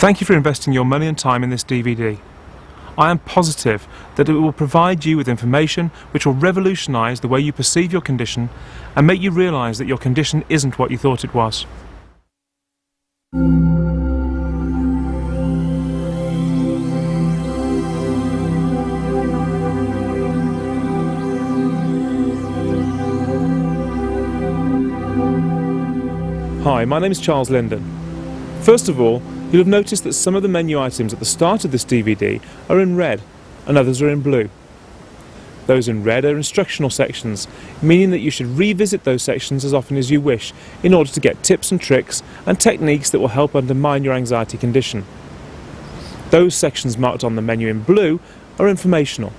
Thank you for investing your money and time in this DVD. I am positive that it will provide you with information which will revolutionise the way you perceive your condition and make you realise that your condition isn't what you thought it was. Hi, my name is Charles Linden. First of all, you'll have noticed that some of the menu items at the start of this DVD are in red and others are in blue. Those in red are instructional sections, meaning that you should revisit those sections as often as you wish in order to get tips and tricks and techniques that will help undermine your anxiety condition. Those sections marked on the menu in blue are informational.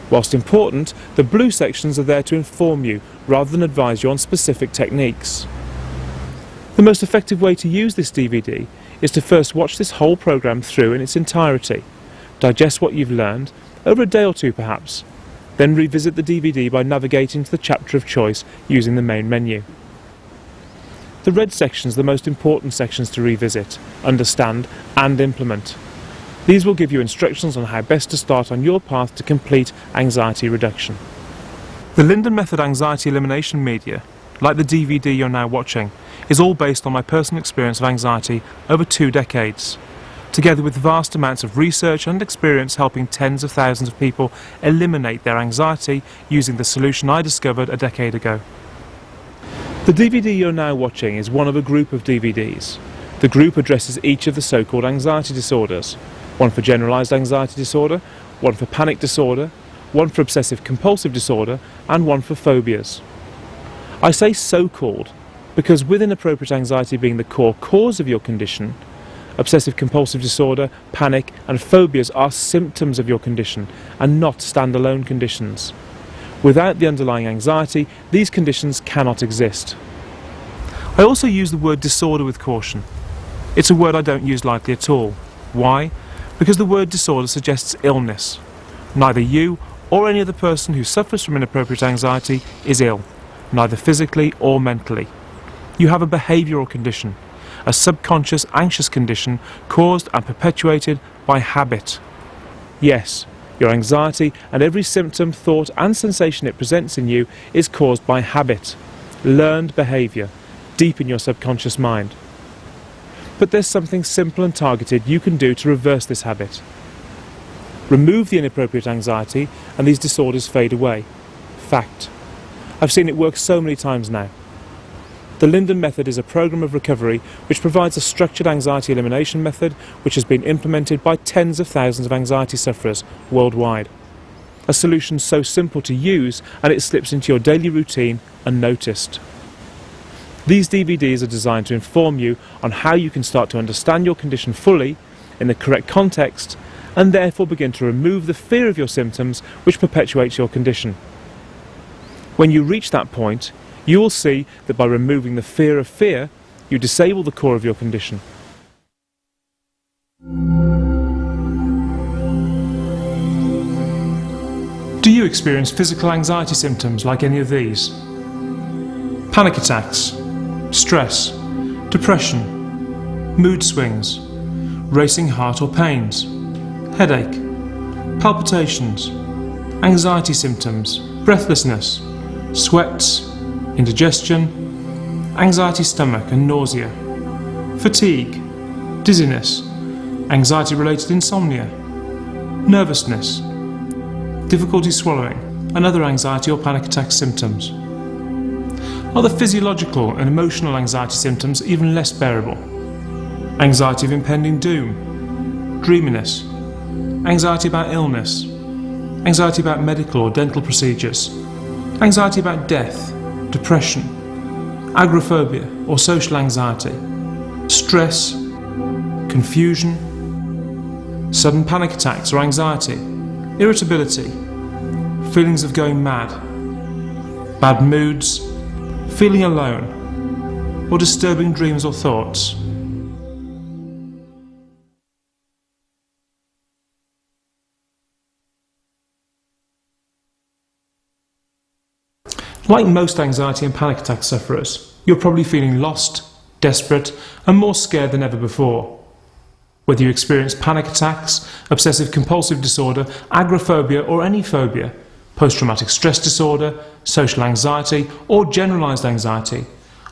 Whilst important, the blue sections are there to inform you rather than advise you on specific techniques. The most effective way to use this DVD is to first watch this whole programme through in its entirety, digest what you've learned, over a day or two perhaps, then revisit the DVD by navigating to the chapter of choice using the main menu. The red sections are the most important sections to revisit, understand and implement. These will give you instructions on how best to start on your path to complete anxiety reduction. The Linden Method Anxiety Elimination Media, like the DVD you're now watching, is all based on my personal experience of anxiety over 2 decades, together with vast amounts of research and experience helping tens of thousands of people eliminate their anxiety using the solution I discovered a decade ago. The DVD you're now watching is one of a group of DVDs. The group addresses each of the so-called anxiety disorders, one for generalized anxiety disorder, one for panic disorder, one for obsessive compulsive disorder, and one for phobias. I say so-called because with inappropriate anxiety being the core cause of your condition, obsessive compulsive disorder, panic and phobias are symptoms of your condition and not standalone conditions. Without the underlying anxiety, these conditions cannot exist. I also use the word disorder with caution. It's a word I don't use lightly at all. Why? Because the word disorder suggests illness. Neither you or any other person who suffers from inappropriate anxiety is ill, neither physically or mentally. You have a behavioural condition, a subconscious anxious condition caused and perpetuated by habit. Yes, your anxiety and every symptom, thought and sensation it presents in you is caused by habit, learned behaviour, deep in your subconscious mind. But there's something simple and targeted you can do to reverse this habit. Remove the inappropriate anxiety and these disorders fade away. Fact. I've seen it work so many times now. The Linden Method is a program of recovery which provides a structured anxiety elimination method which has been implemented by tens of thousands of anxiety sufferers worldwide. A solution so simple to use and it slips into your daily routine unnoticed. These DVDs are designed to inform you on how you can start to understand your condition fully, in the correct context, and therefore begin to remove the fear of your symptoms which perpetuates your condition. When you reach that point, you will see that by removing the fear of fear, you disable the core of your condition. Do you experience physical anxiety symptoms like any of these? Panic attacks, stress, depression, mood swings, racing heart or pains, headache, palpitations, anxiety symptoms, breathlessness, sweats, indigestion, anxiety stomach and nausea, fatigue, dizziness, anxiety-related insomnia, nervousness, difficulty swallowing and other anxiety or panic attack symptoms. Are the physiological and emotional anxiety symptoms even less bearable? Anxiety of impending doom, dreaminess, anxiety about illness, anxiety about medical or dental procedures, anxiety about death, depression, agoraphobia or social anxiety, stress, confusion, sudden panic attacks or anxiety, irritability, feelings of going mad, bad moods, feeling alone, or disturbing dreams or thoughts. Like most anxiety and panic attack sufferers, you're probably feeling lost, desperate, and more scared than ever before. Whether you experience panic attacks, obsessive compulsive disorder, agoraphobia or any phobia, post-traumatic stress disorder, social anxiety or generalised anxiety,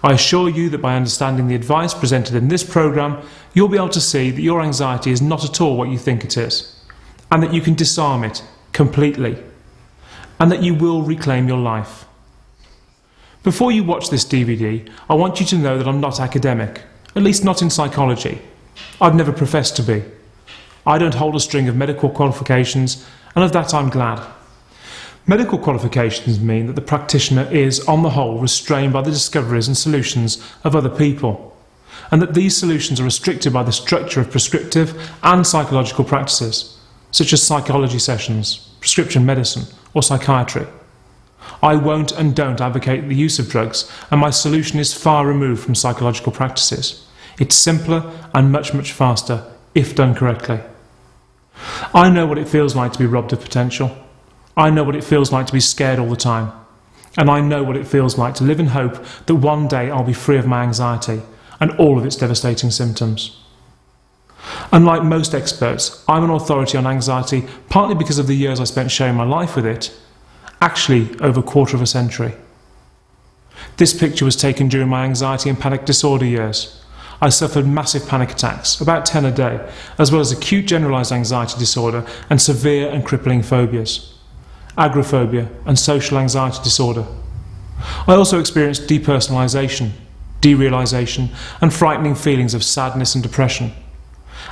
I assure you that by understanding the advice presented in this programme, you'll be able to see that your anxiety is not at all what you think it is, and that you can disarm it completely, and that you will reclaim your life. Before you watch this DVD, I want you to know that I'm not academic, at least not in psychology. I've never professed to be. I don't hold a string of medical qualifications, and of that I'm glad. Medical qualifications mean that the practitioner is, on the whole, restrained by the discoveries and solutions of other people, and that these solutions are restricted by the structure of prescriptive and psychological practices, such as psychology sessions, prescription medicine, or psychiatry. I won't and don't advocate the use of drugs, and my solution is far removed from psychological practices. It's simpler and much, much faster, if done correctly. I know what it feels like to be robbed of potential. I know what it feels like to be scared all the time. And I know what it feels like to live in hope that one day I'll be free of my anxiety and all of its devastating symptoms. Unlike most experts, I'm an authority on anxiety partly because of the years I spent sharing my life with it, actually over a quarter of a century. This picture was taken during my anxiety and panic disorder years. I suffered massive panic attacks, about 10 a day, as well as acute generalised anxiety disorder and severe and crippling phobias, agoraphobia and social anxiety disorder. I also experienced depersonalisation, derealisation and frightening feelings of sadness and depression.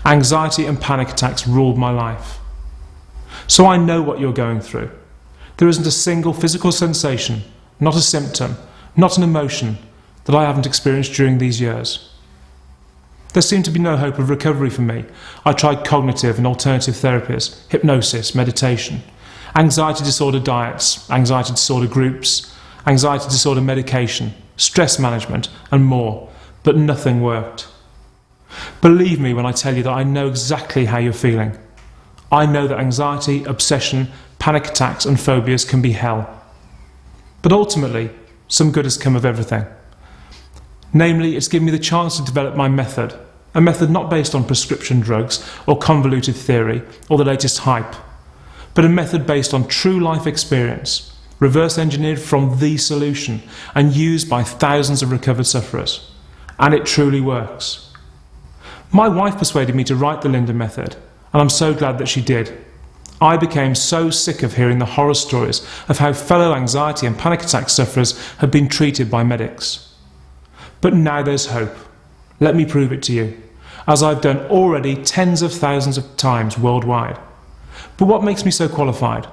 Anxiety and panic attacks ruled my life. So I know what you're going through. There isn't a single physical sensation, not a symptom, not an emotion, that I haven't experienced during these years. There seemed to be no hope of recovery for me. I tried cognitive and alternative therapies, hypnosis, meditation, anxiety disorder diets, anxiety disorder groups, anxiety disorder medication, stress management, and more, but nothing worked. Believe me when I tell you that I know exactly how you're feeling. I know that anxiety, obsession, panic attacks and phobias can be hell. But ultimately, some good has come of everything. Namely, it's given me the chance to develop my method, a method not based on prescription drugs or convoluted theory or the latest hype, but a method based on true life experience, reverse engineered from the solution and used by thousands of recovered sufferers. And it truly works. My wife persuaded me to write the Linden method, and I'm so glad that she did. I became so sick of hearing the horror stories of how fellow anxiety and panic attack sufferers had been treated by medics. But now there's hope. Let me prove it to you, as I've done already tens of thousands of times worldwide. But what makes me so qualified?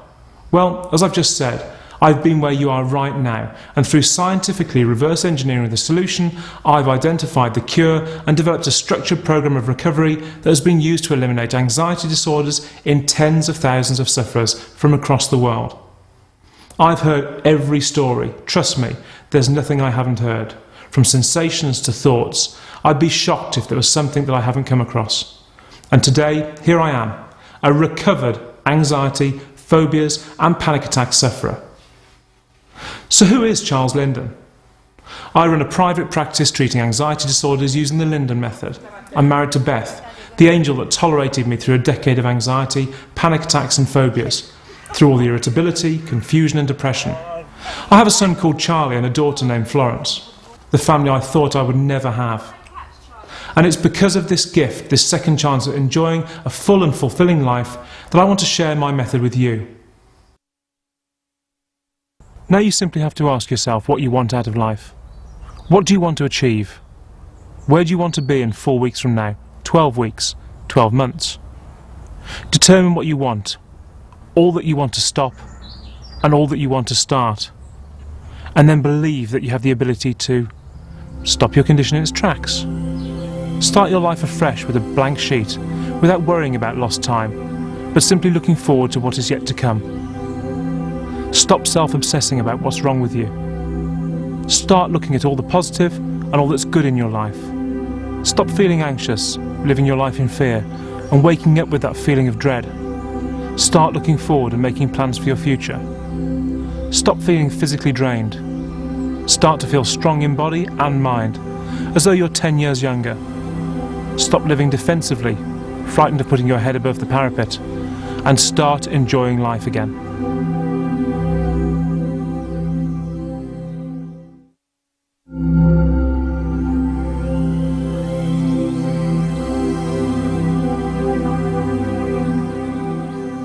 Well, as I've just said, I've been where you are right now, and through scientifically reverse engineering the solution, I've identified the cure and developed a structured program of recovery that has been used to eliminate anxiety disorders in tens of thousands of sufferers from across the world. I've heard every story. Trust me, there's nothing I haven't heard. From sensations to thoughts, I'd be shocked if there was something that I haven't come across. And today, here I am, a recovered anxiety, phobias and panic attack sufferer. So who is Charles Linden? I run a private practice treating anxiety disorders using the Linden method. I'm married to Beth, the angel that tolerated me through a decade of anxiety, panic attacks and phobias, through all the irritability, confusion and depression. I have a son called Charlie and a daughter named Florence, the family I thought I would never have. And it's because of this gift, this second chance at enjoying a full and fulfilling life, that I want to share my method with you. Now you simply have to ask yourself what you want out of life. What do you want to achieve? Where do you want to be in 4 weeks from now, 12 weeks, 12 months? Determine what you want, all that you want to stop, and all that you want to start. And then believe that you have the ability to stop your condition in its tracks. Start your life afresh with a blank sheet, without worrying about lost time, but simply looking forward to what is yet to come. Stop self-obsessing about what's wrong with you. Start looking at all the positive and all that's good in your life. Stop feeling anxious, living your life in fear, and waking up with that feeling of dread. Start looking forward and making plans for your future. Stop feeling physically drained. Start to feel strong in body and mind, as though you're 10 years younger. Stop living defensively frightened of putting your head above the parapet, and start enjoying life again.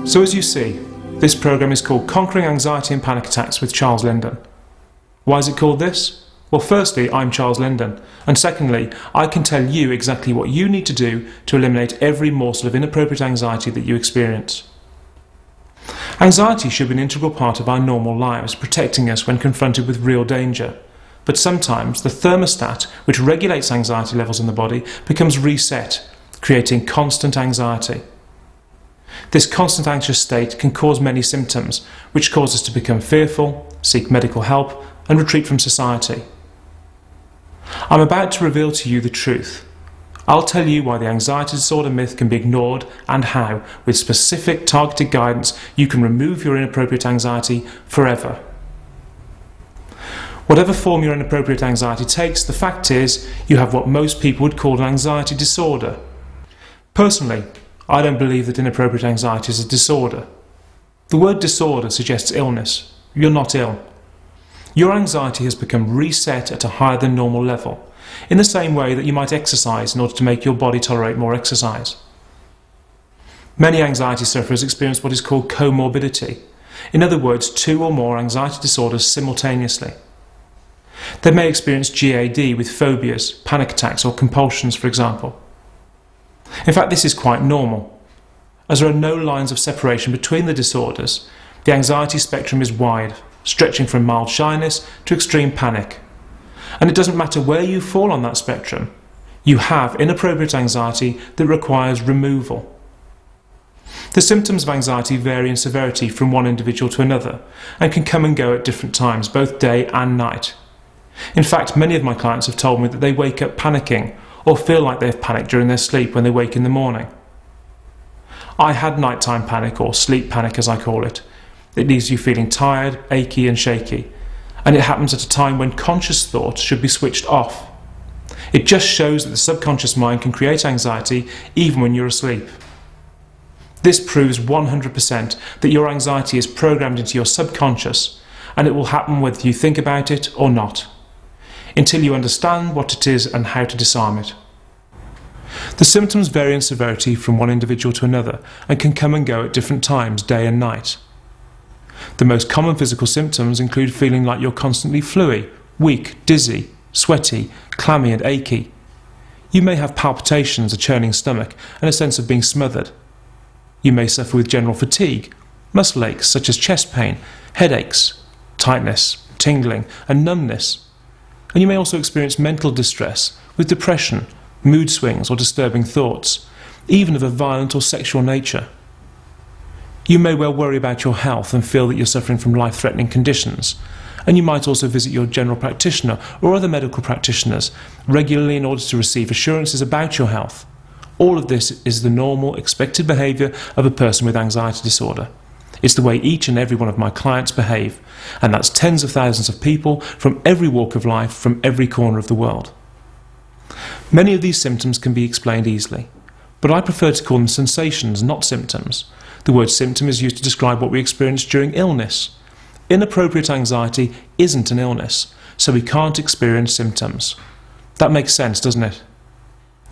So as you see, this programme is called Conquering Anxiety and Panic Attacks with Charles Linden. Why is it called this? Well, firstly, I'm Charles Linden, and secondly, I can tell you exactly what you need to do to eliminate every morsel of inappropriate anxiety that you experience. Anxiety should be an integral part of our normal lives, protecting us when confronted with real danger. But sometimes the thermostat, which regulates anxiety levels in the body, becomes reset, creating constant anxiety. This constant anxious state can cause many symptoms, which cause us to become fearful, seek medical help, and retreat from society. I'm about to reveal to you the truth. I'll tell you why the anxiety disorder myth can be ignored and how, with specific targeted guidance, you can remove your inappropriate anxiety forever. Whatever form your inappropriate anxiety takes, the fact is you have what most people would call an anxiety disorder. Personally, I don't believe that inappropriate anxiety is a disorder. The word disorder suggests illness. You're not ill. Your anxiety has become reset at a higher than normal level, in the same way that you might exercise in order to make your body tolerate more exercise. Many anxiety sufferers experience what is called comorbidity. In other words, 2 or more anxiety disorders simultaneously. They may experience GAD with phobias, panic attacks or compulsions, for example. In fact, this is quite normal. As there are no lines of separation between the disorders, the anxiety spectrum is wide, stretching from mild shyness to extreme panic. And it doesn't matter where you fall on that spectrum, you have inappropriate anxiety that requires removal. The symptoms of anxiety vary in severity from one individual to another and can come and go at different times, both day and night. In fact, many of my clients have told me that they wake up panicking or feel like they've panicked during their sleep when they wake in the morning. I had nighttime panic, or sleep panic as I call it. It leaves you feeling tired, achy and shaky, and it happens at a time when conscious thoughts should be switched off. It just shows that the subconscious mind can create anxiety even when you're asleep. This proves 100% that your anxiety is programmed into your subconscious, and it will happen whether you think about it or not, until you understand what it is and how to disarm it. The symptoms vary in severity from one individual to another and can come and go at different times, day and night. The most common physical symptoms include feeling like you're constantly fluey, weak, dizzy, sweaty, clammy and achy. You may have palpitations, a churning stomach, and a sense of being smothered. You may suffer with general fatigue, muscle aches such as chest pain, headaches, tightness, tingling and numbness. And you may also experience mental distress with depression, mood swings or disturbing thoughts, even of a violent or sexual nature. You may well worry about your health and feel that you're suffering from life-threatening conditions, and you might also visit your general practitioner or other medical practitioners regularly in order to receive assurances about your health. All of this is the normal, expected behaviour of a person with anxiety disorder. It's the way each and every one of my clients behave, and that's tens of thousands of people from every walk of life, from every corner of the world. Many of these symptoms can be explained easily, but I prefer to call them sensations, not symptoms. The word symptom is used to describe what we experience during illness. Inappropriate anxiety isn't an illness, so we can't experience symptoms. That makes sense, doesn't it?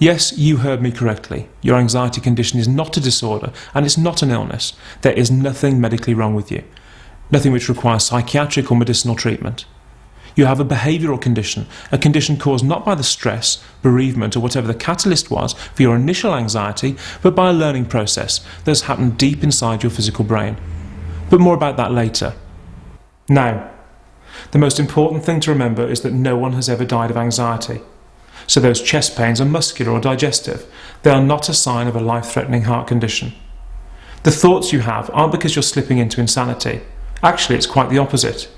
Yes, you heard me correctly. Your anxiety condition is not a disorder, and it's not an illness. There is nothing medically wrong with you. Nothing which requires psychiatric or medicinal treatment. You have a behavioural condition, a condition caused not by the stress, bereavement or whatever the catalyst was for your initial anxiety, but by a learning process that has happened deep inside your physical brain. But more about that later. Now, the most important thing to remember is that no one has ever died of anxiety. So those chest pains are muscular or digestive. They are not a sign of a life-threatening heart condition. The thoughts you have aren't because you're slipping into insanity. Actually, it's quite the opposite.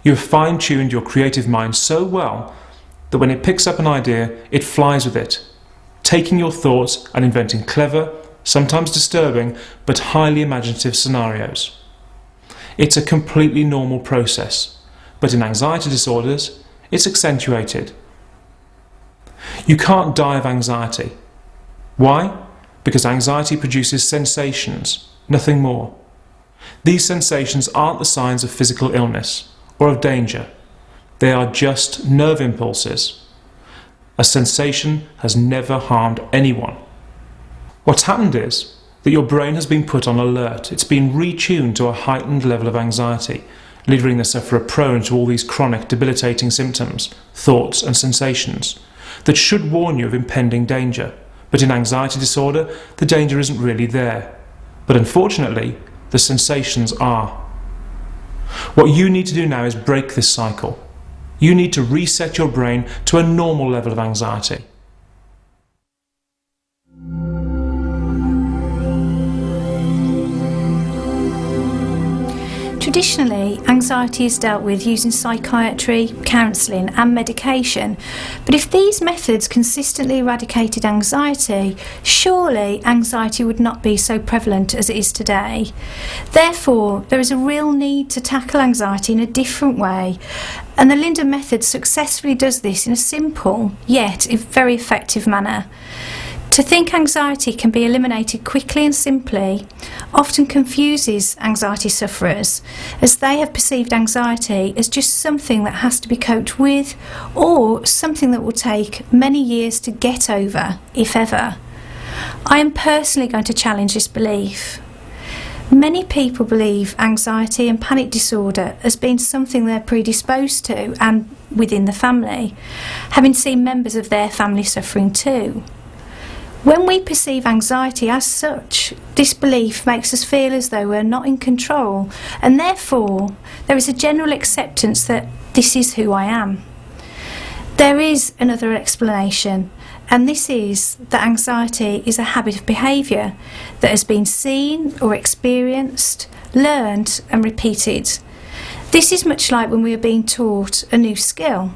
You have fine-tuned your creative mind so well that when it picks up an idea, it flies with it, taking your thoughts and inventing clever, sometimes disturbing, but highly imaginative scenarios. It's a completely normal process, but in anxiety disorders, it's accentuated. You can't die of anxiety. Why? because anxiety produces sensations, nothing more. These sensations aren't the signs of physical illness or of danger. They are just nerve impulses. A sensation has never harmed anyone. What's happened is that your brain has been put on alert. It's been retuned to a heightened level of anxiety, leaving the sufferer prone to all these chronic, debilitating symptoms, thoughts and sensations that should warn you of impending danger. But in anxiety disorder, the danger isn't really there. But unfortunately, the sensations are. What you need to do now is break this cycle. You need to reset your brain to a normal level of anxiety. Traditionally, anxiety is dealt with using psychiatry, counselling and medication, but if these methods consistently eradicated anxiety, surely anxiety would not be so prevalent as it is today. Therefore, there is a real need to tackle anxiety in a different way, and the Linden method successfully does this in a simple, yet very effective manner. To think anxiety can be eliminated quickly and simply often confuses anxiety sufferers, as they have perceived anxiety as just something that has to be coped with or something that will take many years to get over, if ever. I am personally going to challenge this belief. Many people believe anxiety and panic disorder as being something they're predisposed to and within the family, having seen members of their family suffering too. When we perceive anxiety as such, this belief makes us feel as though we're not in control, and therefore there is a general acceptance that this is who I am. There is another explanation, and this is that anxiety is a habit of behaviour that has been seen or experienced, learned and repeated. This is much like when we are being taught a new skill,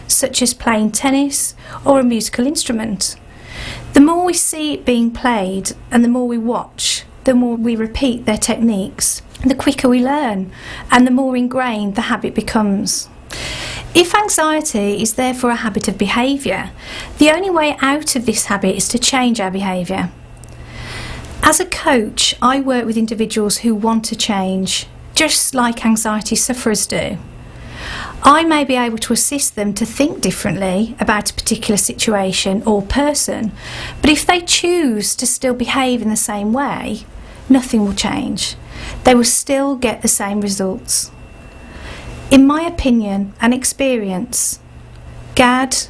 such as playing tennis or a musical instrument. The more we see it being played and the more we watch, the more we repeat their techniques, the quicker we learn and the more ingrained the habit becomes. If anxiety is therefore a habit of behaviour, the only way out of this habit is to change our behaviour. As a coach, I work with individuals who want to change, just like anxiety sufferers do. I may be able to assist them to think differently about a particular situation or person, but if they choose to still behave in the same way, nothing will change. They will still get the same results. In my opinion and experience, GAD,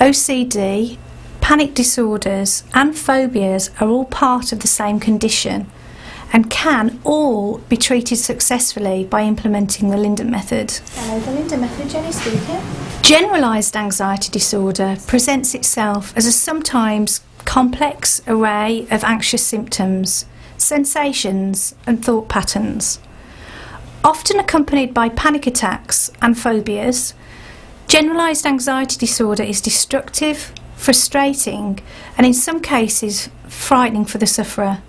OCD, panic disorders and phobias are all part of the same condition and can all be treated successfully by implementing the Linden method. Hello, the Linden method, Jenny speaking. Generalised anxiety disorder presents itself as a sometimes complex array of anxious symptoms, sensations and thought patterns. Often accompanied by panic attacks and phobias, generalised anxiety disorder is destructive, frustrating and in some cases frightening for the sufferer.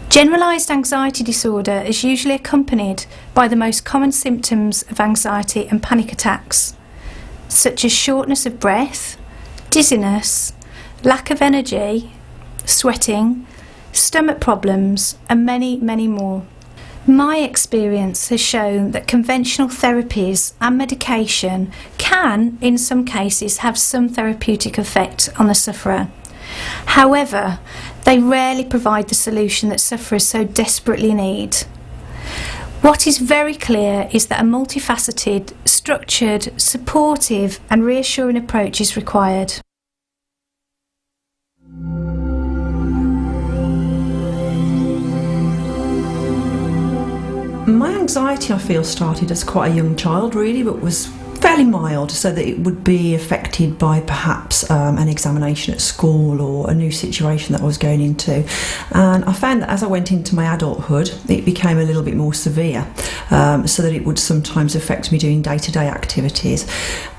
Generalised anxiety disorder is usually accompanied by the most common symptoms of anxiety and panic attacks, such as shortness of breath, dizziness, lack of energy, sweating, stomach problems, and many, many more. My experience has shown that conventional therapies and medication can, in some cases, have some therapeutic effect on the sufferer. However, they rarely provide the solution that sufferers so desperately need. What is very clear is that a multifaceted, structured, supportive and reassuring approach is required. My anxiety, I feel, started as quite a young child really, but was fairly mild, so that it would be affected by perhaps an examination at school or a new situation that I was going into. And I found that as I went into my adulthood, it became a little bit more severe, so that it would sometimes affect me doing day-to-day activities.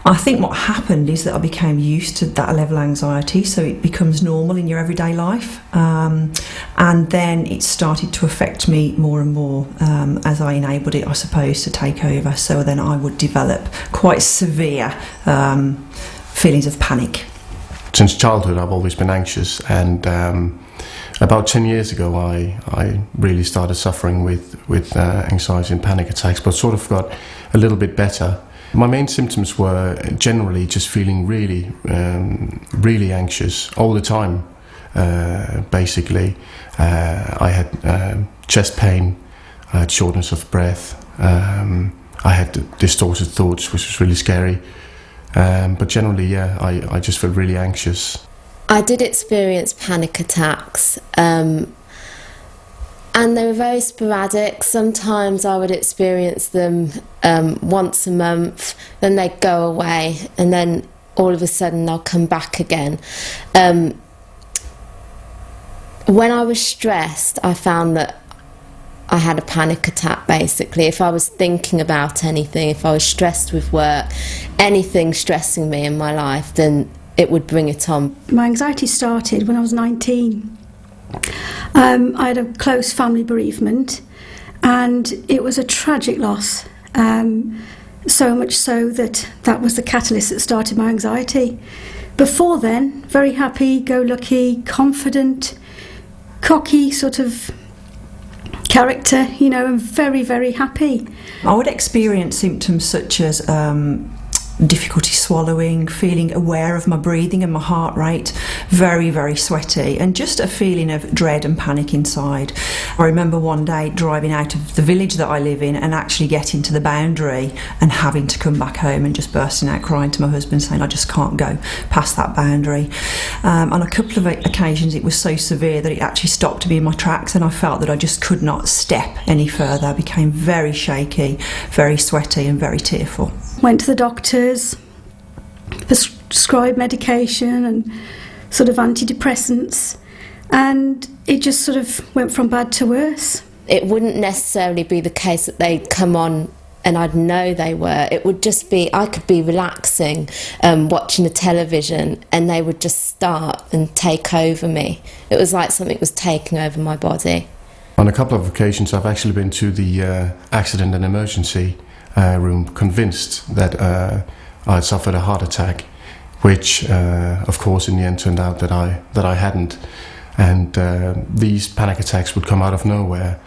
I think what happened is that I became used to that level of anxiety, so it becomes normal in your everyday life, and then it started to affect me more and more as I enabled it, I suppose, to take over. So then I would develop quite severe feelings of panic. Since childhood I've always been anxious, and About 10 years ago, I really started suffering with anxiety and panic attacks, but sort of got a little bit better. My main symptoms were generally just feeling really, really anxious all the time, basically. I had chest pain, I had shortness of breath, I had distorted thoughts, which was really scary. But generally, yeah, I just felt really anxious. I did experience panic attacks, and they were very sporadic. Sometimes I would experience them once a month, then they'd go away, and then all of a sudden they'll come back again. When I was stressed, I found that I had a panic attack, basically. If I was thinking about anything, if I was stressed with work, anything stressing me in my life, then it would bring it on. My anxiety started when I was 19. I had a close family bereavement, and it was a tragic loss. So much so that was the catalyst that started my anxiety. Before then, very happy, go lucky, confident, cocky sort of character, and very, very happy. I would experience symptoms such as difficulty swallowing, feeling aware of my breathing and my heart rate, very, very sweaty, and just a feeling of dread and panic inside. I remember one day driving out of the village that I live in and actually getting to the boundary and having to come back home and just bursting out crying to my husband, saying I just can't go past that boundary. On a couple of occasions it was so severe that it actually stopped me in my tracks, and I felt that I just could not step any further. I became very shaky, very sweaty and very tearful. Went to the doctors, prescribed medication and sort of antidepressants, and it just sort of went from bad to worse. It wouldn't necessarily be the case that they'd come on and I'd know they were. It would just be, I could be relaxing, watching the television, and they would just start and take over me. It was like something was taking over my body. On a couple of occasions I've actually been to the accident and emergency room, convinced that I'd suffered a heart attack, which of course in the end turned out that I hadn't. And these panic attacks would come out of nowhere.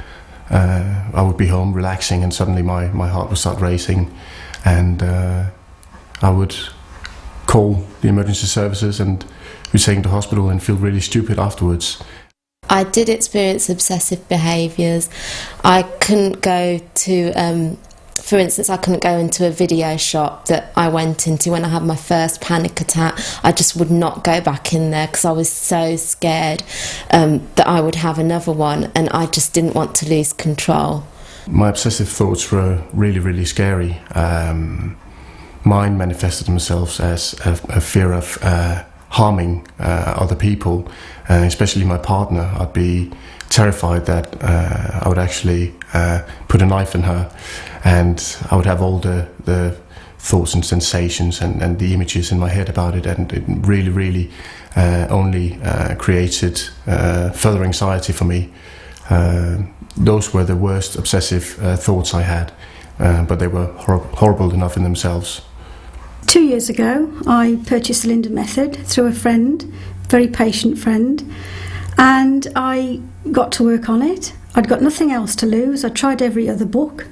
I would be home relaxing, and suddenly my heart would start racing, and I would call the emergency services and be taken to hospital and feel really stupid afterwards. I did experience obsessive behaviours. I couldn't go to for instance, I couldn't go into a video shop that I went into when I had my first panic attack. I just would not go back in there because I was so scared that I would have another one, and I just didn't want to lose control. My obsessive thoughts were really, really scary. Mine manifested themselves as a fear of harming other people, especially my partner. I'd be terrified that I would actually put a knife in her, and I would have all the thoughts and sensations and the images in my head about it, and it really, really only created further anxiety for me. Those were the worst obsessive thoughts I had, but they were horrible enough in themselves. 2 years ago, I purchased the Linden method through a friend, very patient friend, and I got to work on it. I'd got nothing else to lose. I tried every other book,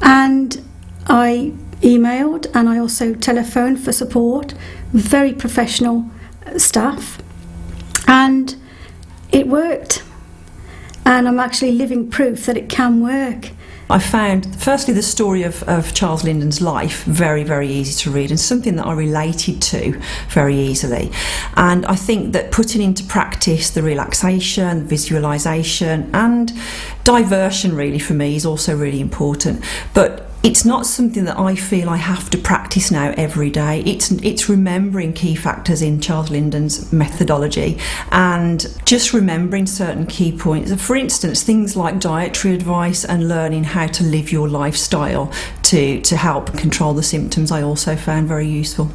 and I emailed, and I also telephoned for support, very professional staff, and it worked. And I'm actually living proof that it can work. I found, firstly, the story of Charles Linden's life very, very easy to read, and something that I related to very easily. And I think that putting into practice the relaxation, visualisation and diversion really for me is also really important. But it's not something that I feel I have to practice now every day. It's remembering key factors in Charles Linden's methodology and just remembering certain key points. For instance, things like dietary advice and learning how to live your lifestyle to help control the symptoms I also found very useful.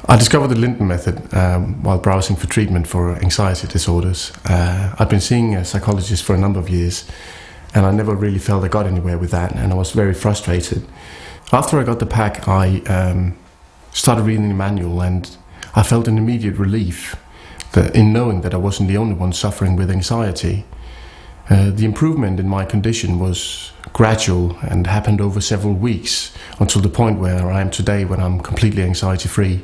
I discovered the Linden method while browsing for treatment for anxiety disorders. I've been seeing a psychologist for a number of years, and I never really felt I got anywhere with that, and I was very frustrated. After I got the pack, I started reading the manual, and I felt an immediate relief in knowing that I wasn't the only one suffering with anxiety. The improvement in my condition was gradual and happened over several weeks until the point where I am today, when I'm completely anxiety-free.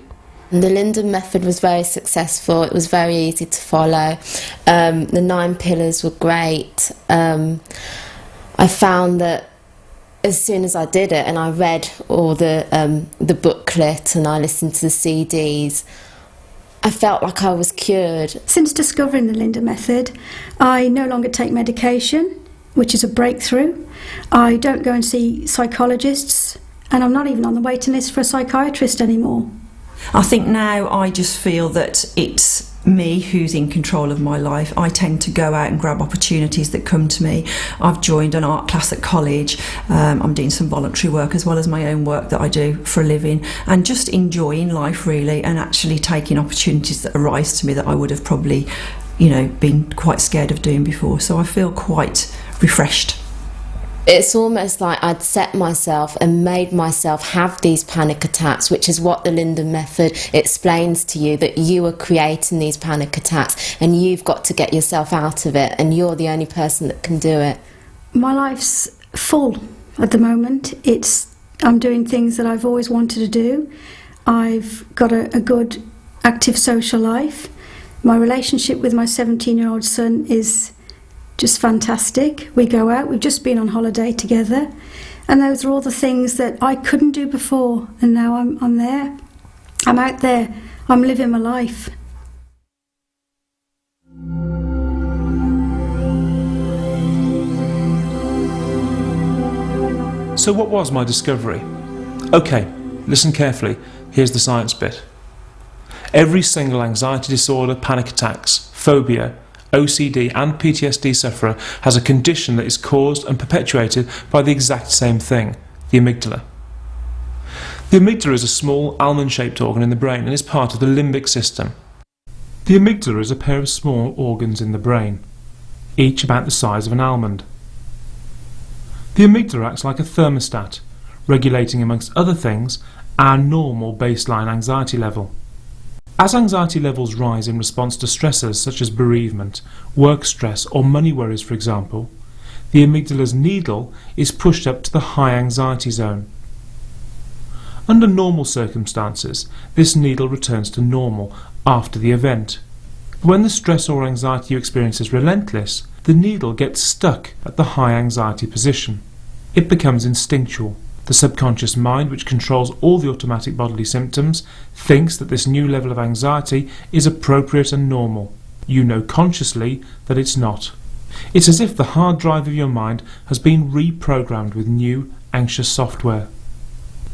The Linden method was very successful. It was very easy to follow. The 9 pillars were great. I found that as soon as I did it and I read all the booklet and I listened to the CDs, I felt like I was cured. Since discovering the Linden method, I no longer take medication, which is a breakthrough. I don't go and see psychologists, and I'm not even on the waiting list for a psychiatrist anymore. I think now I just feel that it's me who's in control of my life. I tend to go out and grab opportunities that come to me. I've joined an art class at college. I'm doing some voluntary work as well as my own work that I do for a living, and just enjoying life really, and actually taking opportunities that arise to me that I would have probably, been quite scared of doing before. So I feel quite refreshed. It's almost like I'd set myself and made myself have these panic attacks, which is what the Linden method explains to you, that you are creating these panic attacks and you've got to get yourself out of it, and you're the only person that can do it. My life's full at the moment. I'm doing things that I've always wanted to do. I've got a good, active social life. My relationship with my 17-year-old son is just fantastic. We go out, we've just been on holiday together, and those are all the things that I couldn't do before, and now I'm there. I'm out there, I'm living my life. So what was my discovery? Okay, listen carefully, here's the science bit. Every single anxiety disorder, panic attacks, phobia, OCD and PTSD sufferer has a condition that is caused and perpetuated by the exact same thing, the amygdala. The amygdala is a small almond-shaped organ in the brain and is part of the limbic system. The amygdala is a pair of small organs in the brain, each about the size of an almond. The amygdala acts like a thermostat, regulating, amongst other things, our normal baseline anxiety level. As anxiety levels rise in response to stressors such as bereavement, work stress or money worries, for example, the amygdala's needle is pushed up to the high anxiety zone. Under normal circumstances, this needle returns to normal after the event. But when the stress or anxiety you experience is relentless, the needle gets stuck at the high anxiety position. It becomes instinctual. The subconscious mind, which controls all the automatic bodily symptoms, thinks that this new level of anxiety is appropriate and normal. You know consciously that it's not. It's as if the hard drive of your mind has been reprogrammed with new, anxious software.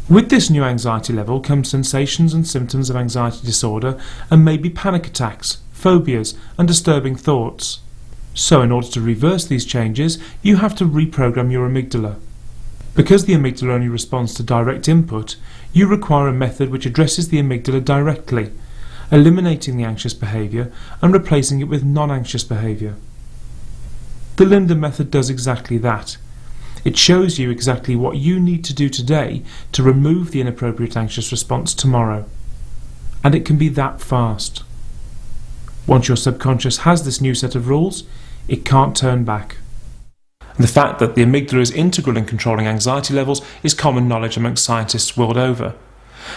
With this new anxiety level come sensations and symptoms of anxiety disorder and maybe panic attacks, phobias and disturbing thoughts. So in order to reverse these changes, you have to reprogram your amygdala. Because the amygdala only responds to direct input, you require a method which addresses the amygdala directly, eliminating the anxious behaviour and replacing it with non-anxious behaviour. The Linden method does exactly that. It shows you exactly what you need to do today to remove the inappropriate anxious response tomorrow. And it can be that fast. Once your subconscious has this new set of rules, it can't turn back. The fact that the amygdala is integral in controlling anxiety levels is common knowledge amongst scientists world over.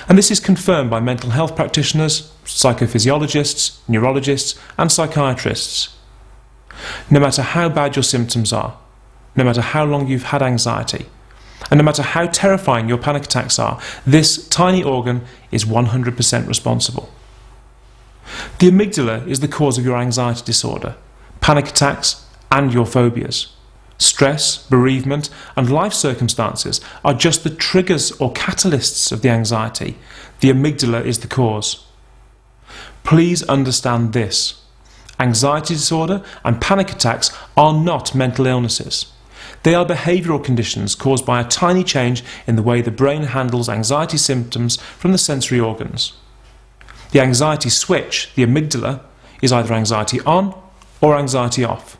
And this is confirmed by mental health practitioners, psychophysiologists, neurologists and psychiatrists. No matter how bad your symptoms are, no matter how long you've had anxiety, and no matter how terrifying your panic attacks are, this tiny organ is 100% responsible. The amygdala is the cause of your anxiety disorder, panic attacks and your phobias. Stress, bereavement and life circumstances are just the triggers or catalysts of the anxiety. The amygdala is the cause. Please understand this. Anxiety disorder and panic attacks are not mental illnesses. They are behavioural conditions caused by a tiny change in the way the brain handles anxiety symptoms from the sensory organs. The anxiety switch, the amygdala, is either anxiety on or anxiety off.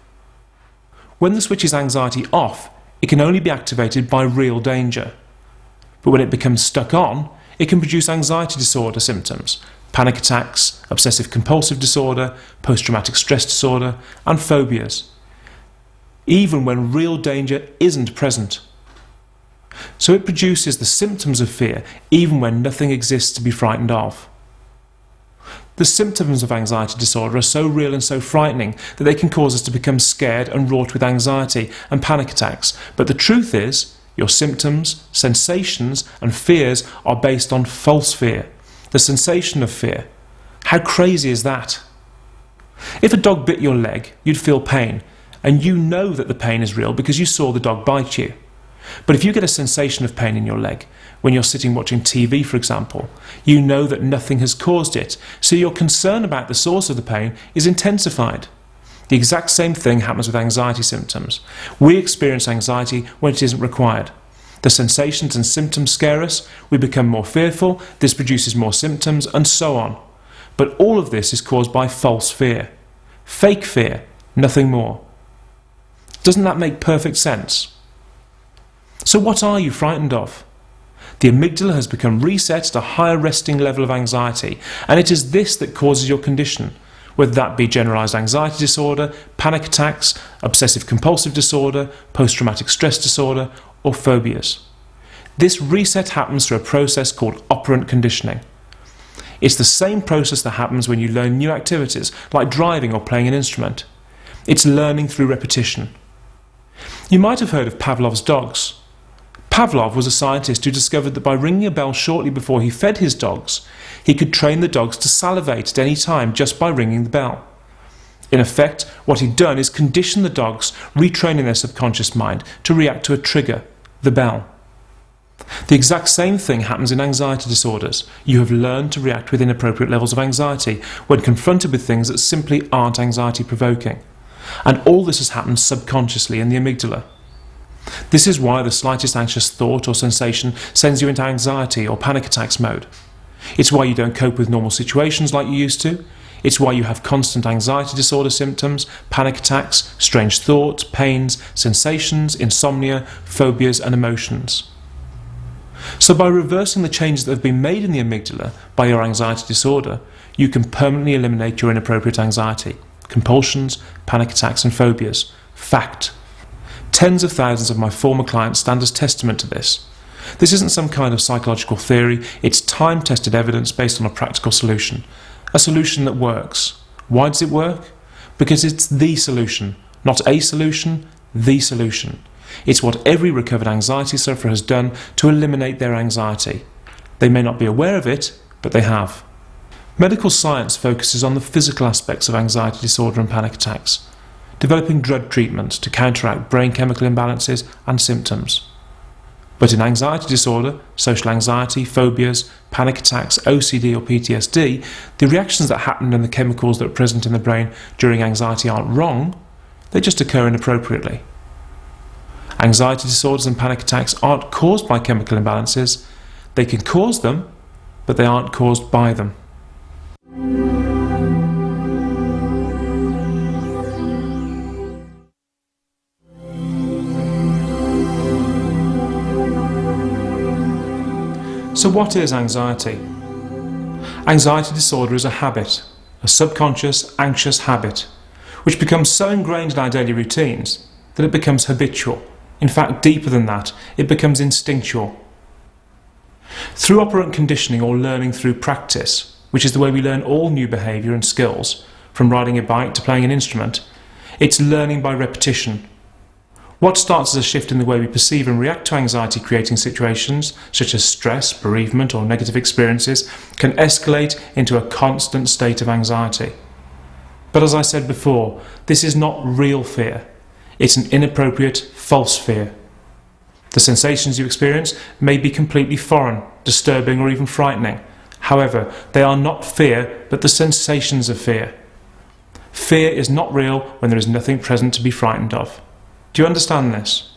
When the switch is anxiety off, it can only be activated by real danger. But when it becomes stuck on, it can produce anxiety disorder symptoms, panic attacks, obsessive compulsive disorder, post-traumatic stress disorder, and phobias, even when real danger isn't present. So it produces the symptoms of fear even when nothing exists to be frightened of. The symptoms of anxiety disorder are so real and so frightening that they can cause us to become scared and wrought with anxiety and panic attacks. But the truth is, your symptoms, sensations and fears are based on false fear, the sensation of fear. How crazy is that? If a dog bit your leg, you'd feel pain, and you know that the pain is real because you saw the dog bite you. But if you get a sensation of pain in your leg, when you're sitting watching TV, for example, you know that nothing has caused it, so your concern about the source of the pain is intensified. The exact same thing happens with anxiety symptoms. We experience anxiety when it isn't required. The sensations and symptoms scare us, we become more fearful, this produces more symptoms, and so on. But all of this is caused by false fear. Fake fear, nothing more. Doesn't that make perfect sense? So what are you frightened of? The amygdala has become reset at a higher resting level of anxiety, and it is this that causes your condition, whether that be generalised anxiety disorder, panic attacks, obsessive compulsive disorder, post-traumatic stress disorder, or phobias. This reset happens through a process called operant conditioning. It's the same process that happens when you learn new activities, like driving or playing an instrument. It's learning through repetition. You might have heard of Pavlov's dogs. Pavlov was a scientist who discovered that by ringing a bell shortly before he fed his dogs, he could train the dogs to salivate at any time just by ringing the bell. In effect, what he'd done is condition the dogs, retraining their subconscious mind to react to a trigger, the bell. The exact same thing happens in anxiety disorders. You have learned to react with inappropriate levels of anxiety when confronted with things that simply aren't anxiety-provoking. And all this has happened subconsciously in the amygdala. This is why the slightest anxious thought or sensation sends you into anxiety or panic attacks mode. It's why you don't cope with normal situations like you used to. It's why you have constant anxiety disorder symptoms, panic attacks, strange thoughts, pains, sensations, insomnia, phobias and emotions. So by reversing the changes that have been made in the amygdala by your anxiety disorder, you can permanently eliminate your inappropriate anxiety, compulsions, panic attacks and phobias. Fact. Tens of thousands of my former clients stand as testament to this. This isn't some kind of psychological theory, it's time-tested evidence based on a practical solution. A solution that works. Why does it work? Because it's the solution. Not a solution, the solution. It's what every recovered anxiety sufferer has done to eliminate their anxiety. They may not be aware of it, but they have. Medical science focuses on the physical aspects of anxiety disorder and panic attacks, developing drug treatments to counteract brain chemical imbalances and symptoms. But in anxiety disorder, social anxiety, phobias, panic attacks, OCD or PTSD, the reactions that happen and the chemicals that are present in the brain during anxiety aren't wrong, they just occur inappropriately. Anxiety disorders and panic attacks aren't caused by chemical imbalances. They can cause them, but they aren't caused by them. So what is anxiety? Anxiety disorder is a habit, a subconscious, anxious habit, which becomes so ingrained in our daily routines that it becomes habitual. In fact, deeper than that, it becomes instinctual. Through operant conditioning or learning through practice, which is the way we learn all new behaviour and skills, from riding a bike to playing an instrument, it's learning by repetition. What starts as a shift in the way we perceive and react to anxiety-creating situations, such as stress, bereavement or negative experiences, can escalate into a constant state of anxiety. But as I said before, this is not real fear. It's an inappropriate, false fear. The sensations you experience may be completely foreign, disturbing or even frightening. However, they are not fear, but the sensations of fear. Fear is not real when there is nothing present to be frightened of. Do you understand this?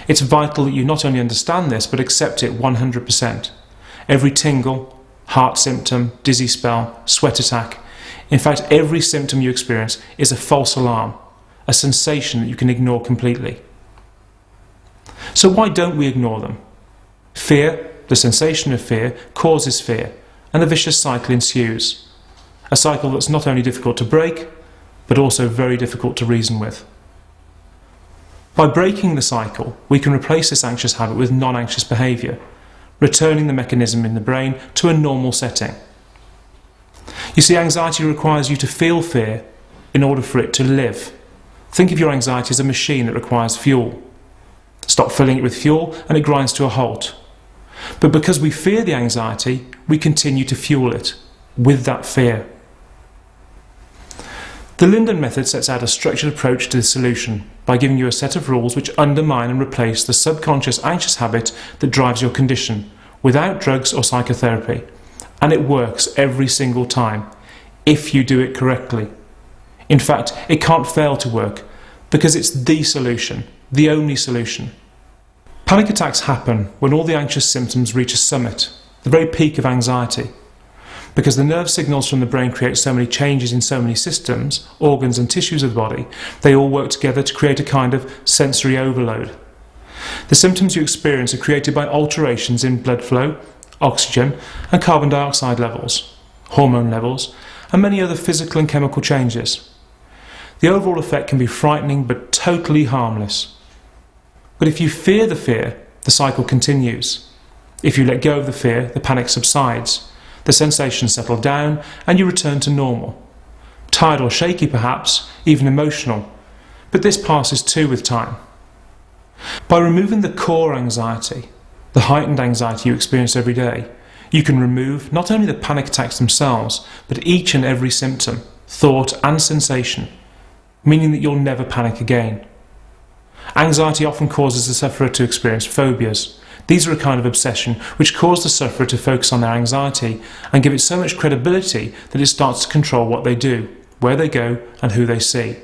It's vital that you not only understand this, but accept it 100%. Every tingle, heart symptom, dizzy spell, sweat attack, in fact every symptom you experience is a false alarm, a sensation that you can ignore completely. So why don't we ignore them? Fear, the sensation of fear, causes fear, and a vicious cycle ensues. A cycle that's not only difficult to break, but also very difficult to reason with. By breaking the cycle, we can replace this anxious habit with non-anxious behaviour, returning the mechanism in the brain to a normal setting. You see, anxiety requires you to feel fear in order for it to live. Think of your anxiety as a machine that requires fuel. Stop filling it with fuel and it grinds to a halt. But because we fear the anxiety, we continue to fuel it with that fear. The Linden method sets out a structured approach to this solution by giving you a set of rules which undermine and replace the subconscious anxious habit that drives your condition, without drugs or psychotherapy. And it works every single time, if you do it correctly. In fact, it can't fail to work, because it's the solution, the only solution. Panic attacks happen when all the anxious symptoms reach a summit, the very peak of anxiety. Because the nerve signals from the brain create so many changes in so many systems, organs and tissues of the body, they all work together to create a kind of sensory overload. The symptoms you experience are created by alterations in blood flow, oxygen and carbon dioxide levels, hormone levels, and many other physical and chemical changes. The overall effect can be frightening but totally harmless. But if you fear, the cycle continues. If you let go of the fear, the panic subsides. The sensations settle down and you return to normal. Tired or shaky perhaps, even emotional, but this passes too with time. By removing the core anxiety, the heightened anxiety you experience every day, you can remove not only the panic attacks themselves, but each and every symptom, thought and sensation, meaning that you'll never panic again. Anxiety often causes the sufferer to experience phobias. These are a kind of obsession which cause the sufferer to focus on their anxiety and give it so much credibility that it starts to control what they do, where they go and who they see.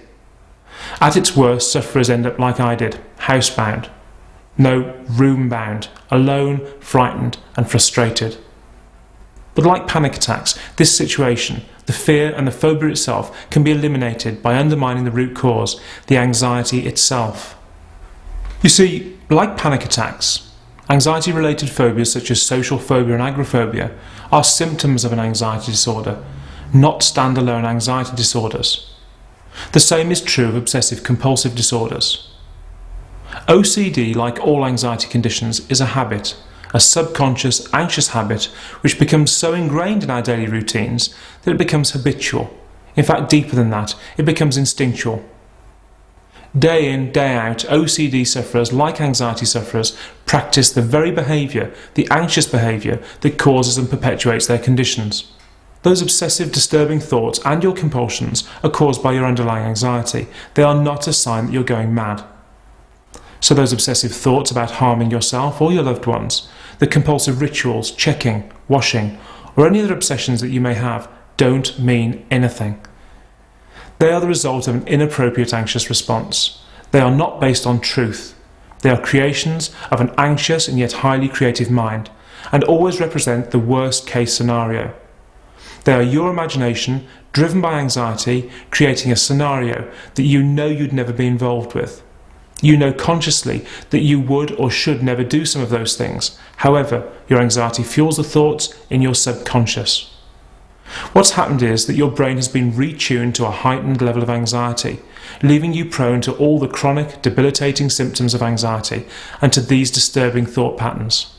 At its worst, sufferers end up like I did, housebound. No, room-bound, alone, frightened and frustrated. But like panic attacks, this situation, the fear and the phobia itself, can be eliminated by undermining the root cause, the anxiety itself. You see, like panic attacks, anxiety-related phobias such as social phobia and agoraphobia are symptoms of an anxiety disorder, not standalone anxiety disorders. The same is true of obsessive-compulsive disorders. OCD, like all anxiety conditions, is a habit, a subconscious, anxious habit which becomes so ingrained in our daily routines that it becomes habitual. In fact, deeper than that, it becomes instinctual. Day in, day out, OCD sufferers, like anxiety sufferers, practice the very behaviour, the anxious behaviour, that causes and perpetuates their conditions. Those obsessive, disturbing thoughts and your compulsions are caused by your underlying anxiety. They are not a sign that you're going mad. So those obsessive thoughts about harming yourself or your loved ones, the compulsive rituals, checking, washing, or any other obsessions that you may have, don't mean anything. They are the result of an inappropriate anxious response. They are not based on truth. They are creations of an anxious and yet highly creative mind, and always represent the worst case scenario. They are your imagination, driven by anxiety, creating a scenario that you know you'd never be involved with. You know consciously that you would or should never do some of those things. However, your anxiety fuels the thoughts in your subconscious. What's happened is that your brain has been retuned to a heightened level of anxiety, leaving you prone to all the chronic, debilitating symptoms of anxiety and to these disturbing thought patterns.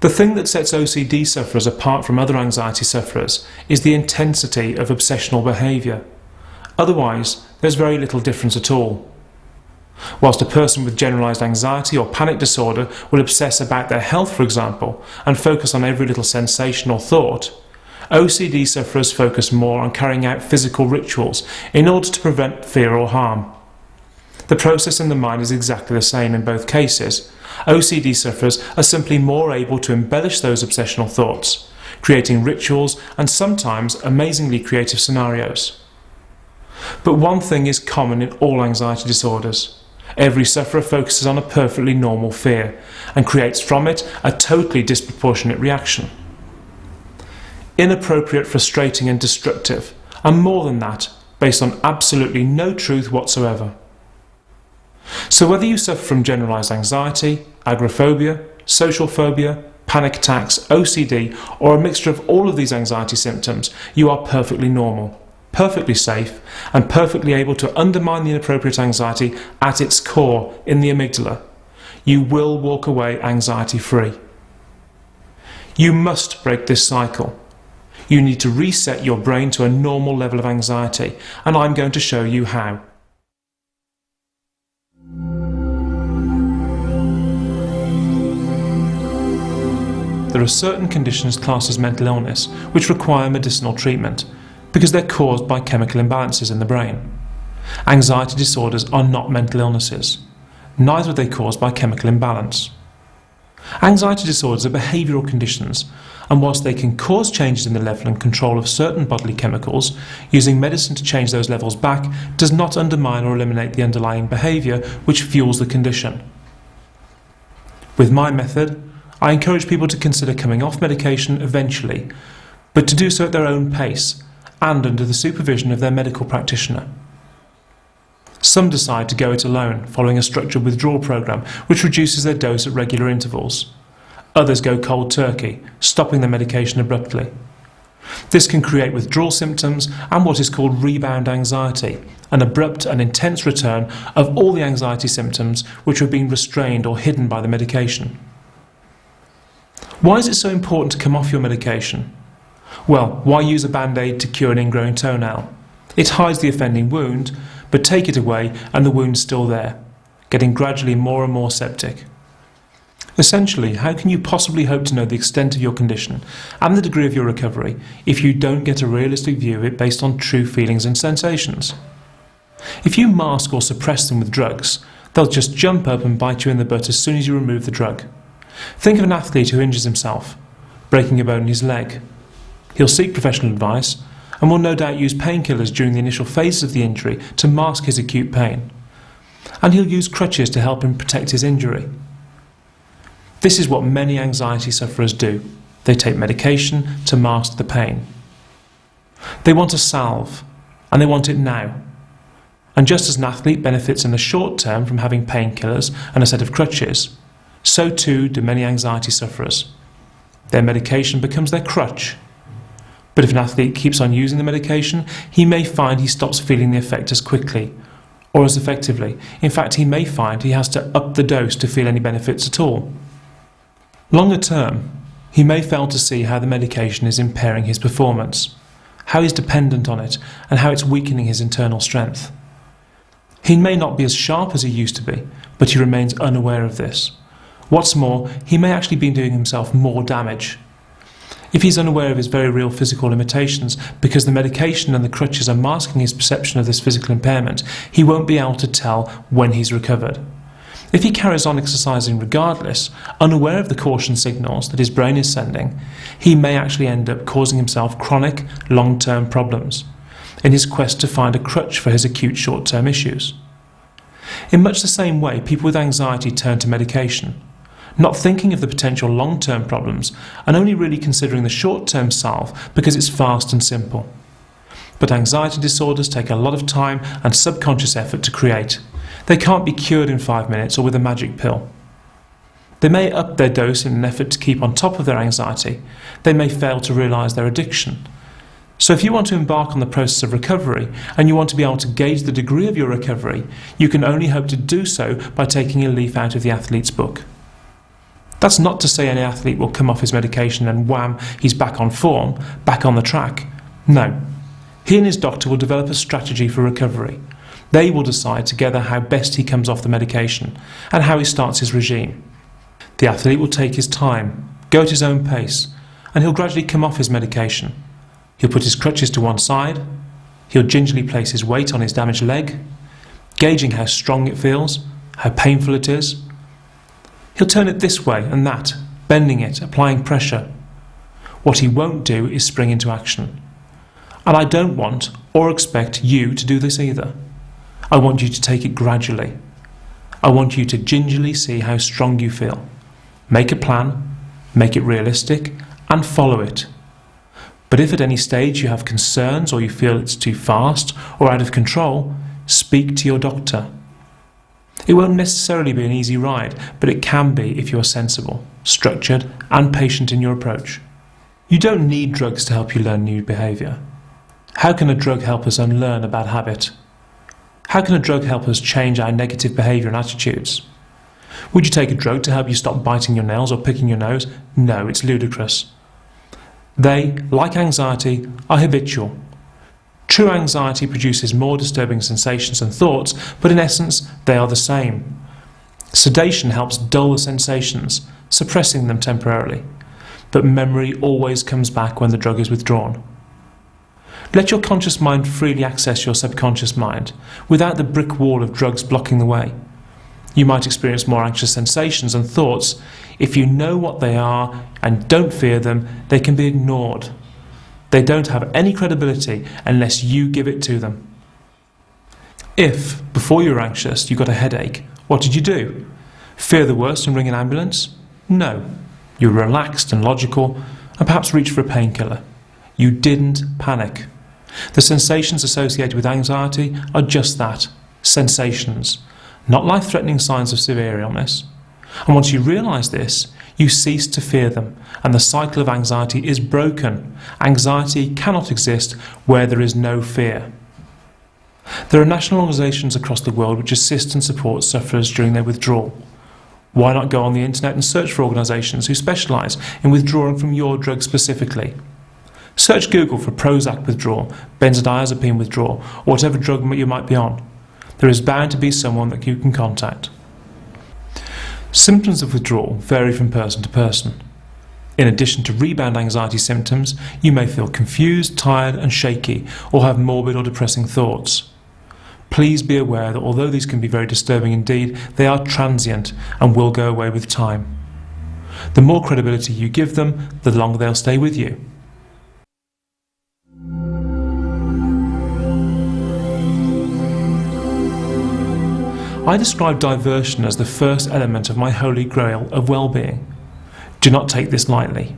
The thing that sets OCD sufferers apart from other anxiety sufferers is the intensity of obsessional behaviour. Otherwise, there's very little difference at all. Whilst a person with generalised anxiety or panic disorder will obsess about their health, for example, and focus on every little sensation or thought, OCD sufferers focus more on carrying out physical rituals in order to prevent fear or harm. The process in the mind is exactly the same in both cases. OCD sufferers are simply more able to embellish those obsessional thoughts, creating rituals and sometimes amazingly creative scenarios. But one thing is common in all anxiety disorders. Every sufferer focuses on a perfectly normal fear and creates from it a totally disproportionate reaction. Inappropriate, frustrating and destructive, and more than that, based on absolutely no truth whatsoever. So whether you suffer from generalised anxiety, agoraphobia, social phobia, panic attacks, OCD, or a mixture of all of these anxiety symptoms, you are perfectly normal, perfectly safe, and perfectly able to undermine the inappropriate anxiety at its core in the amygdala. You will walk away anxiety-free. You must break this cycle. You need to reset your brain to a normal level of anxiety, and I'm going to show you how. There are certain conditions classed as mental illness which require medicinal treatment because they're caused by chemical imbalances in the brain. Anxiety disorders are not mental illnesses. Neither are they caused by chemical imbalance. Anxiety disorders are behavioural conditions, and whilst they can cause changes in the level and control of certain bodily chemicals, using medicine to change those levels back does not undermine or eliminate the underlying behaviour which fuels the condition. With my method, I encourage people to consider coming off medication eventually, but to do so at their own pace and under the supervision of their medical practitioner. Some decide to go it alone, following a structured withdrawal program which reduces their dose at regular intervals. Others go cold turkey, stopping their medication abruptly. This can create withdrawal symptoms and what is called rebound anxiety, an abrupt and intense return of all the anxiety symptoms which have been restrained or hidden by the medication. Why is it so important to come off your medication? Well, why use a band-aid to cure an ingrowing toenail? It hides the offending wound, but take it away and the wound's still there, getting gradually more and more septic. Essentially, how can you possibly hope to know the extent of your condition and the degree of your recovery if you don't get a realistic view of it based on true feelings and sensations? If you mask or suppress them with drugs, they'll just jump up and bite you in the butt as soon as you remove the drug. Think of an athlete who injures himself, breaking a bone in his leg. He'll seek professional advice and will no doubt use painkillers during the initial phases of the injury to mask his acute pain. And he'll use crutches to help him protect his injury. This is what many anxiety sufferers do. They take medication to mask the pain. They want a salve, and they want it now. And just as an athlete benefits in the short term from having painkillers and a set of crutches, so too do many anxiety sufferers. Their medication becomes their crutch. But if an athlete keeps on using the medication, he may find he stops feeling the effect as quickly, or as effectively. In fact, he may find he has to up the dose to feel any benefits at all. Longer term, he may fail to see how the medication is impairing his performance, how he's dependent on it, and how it's weakening his internal strength. He may not be as sharp as he used to be, but he remains unaware of this. What's more, he may actually be doing himself more damage. If he's unaware of his very real physical limitations because the medication and the crutches are masking his perception of this physical impairment, he won't be able to tell when he's recovered. If he carries on exercising regardless, unaware of the caution signals that his brain is sending, he may actually end up causing himself chronic, long-term problems in his quest to find a crutch for his acute short-term issues. In much the same way, people with anxiety turn to medication, not thinking of the potential long-term problems and only really considering the short-term salve because it's fast and simple. But anxiety disorders take a lot of time and subconscious effort to create. They can't be cured in 5 minutes or with a magic pill. They may up their dose in an effort to keep on top of their anxiety. They may fail to realise their addiction. So if you want to embark on the process of recovery and you want to be able to gauge the degree of your recovery, you can only hope to do so by taking a leaf out of the athlete's book. That's not to say any athlete will come off his medication and wham, he's back on form, back on the track. No. He and his doctor will develop a strategy for recovery. They will decide together how best he comes off the medication and how he starts his regime. The athlete will take his time, go at his own pace, and he'll gradually come off his medication. He'll put his crutches to one side, he'll gingerly place his weight on his damaged leg, gauging how strong it feels, how painful it is. He'll turn it this way and that, bending it, applying pressure. What he won't do is spring into action. And I don't want or expect you to do this either. I want you to take it gradually. I want you to gingerly see how strong you feel. Make a plan, make it realistic, and follow it. But if at any stage you have concerns or you feel it's too fast or out of control, speak to your doctor. It won't necessarily be an easy ride, but it can be if you're sensible. structured and patient in your approach. You don't need drugs to help you learn new behaviour. How can a drug help us unlearn a bad habit? How can a drug help us change our negative behaviour and attitudes? Would you take a drug to help you stop biting your nails or picking your nose? No, it's ludicrous. They, like anxiety, are habitual. True anxiety produces more disturbing sensations and thoughts, but in essence, they are the same. Sedation helps dull the sensations, suppressing them temporarily, but memory always comes back when the drug is withdrawn. Let your conscious mind freely access your subconscious mind, without the brick wall of drugs blocking the way. You might experience more anxious sensations and thoughts. If you know what they are and don't fear them, they can be ignored. They don't have any credibility unless you give it to them. If, before you were anxious, you got a headache, what did you do? Fear the worst and ring an ambulance? No. You were relaxed and logical, and perhaps reached for a painkiller. You didn't panic. The sensations associated with anxiety are just that, sensations, not life-threatening signs of severe illness. And once you realise this, you cease to fear them, and the cycle of anxiety is broken. Anxiety cannot exist where there is no fear. There are national organisations across the world which assist and support sufferers during their withdrawal. Why not go on the internet and search for organisations who specialise in withdrawing from your drug specifically? Search Google for Prozac withdrawal, benzodiazepine withdrawal, or whatever drug you might be on. There is bound to be someone that you can contact. Symptoms of withdrawal vary from person to person. In addition to rebound anxiety symptoms, you may feel confused, tired and shaky, or have morbid or depressing thoughts. Please be aware that although these can be very disturbing indeed, they are transient and will go away with time. The more credibility you give them, the longer they'll stay with you. I describe diversion as the first element of my holy grail of well-being. Do not take this lightly.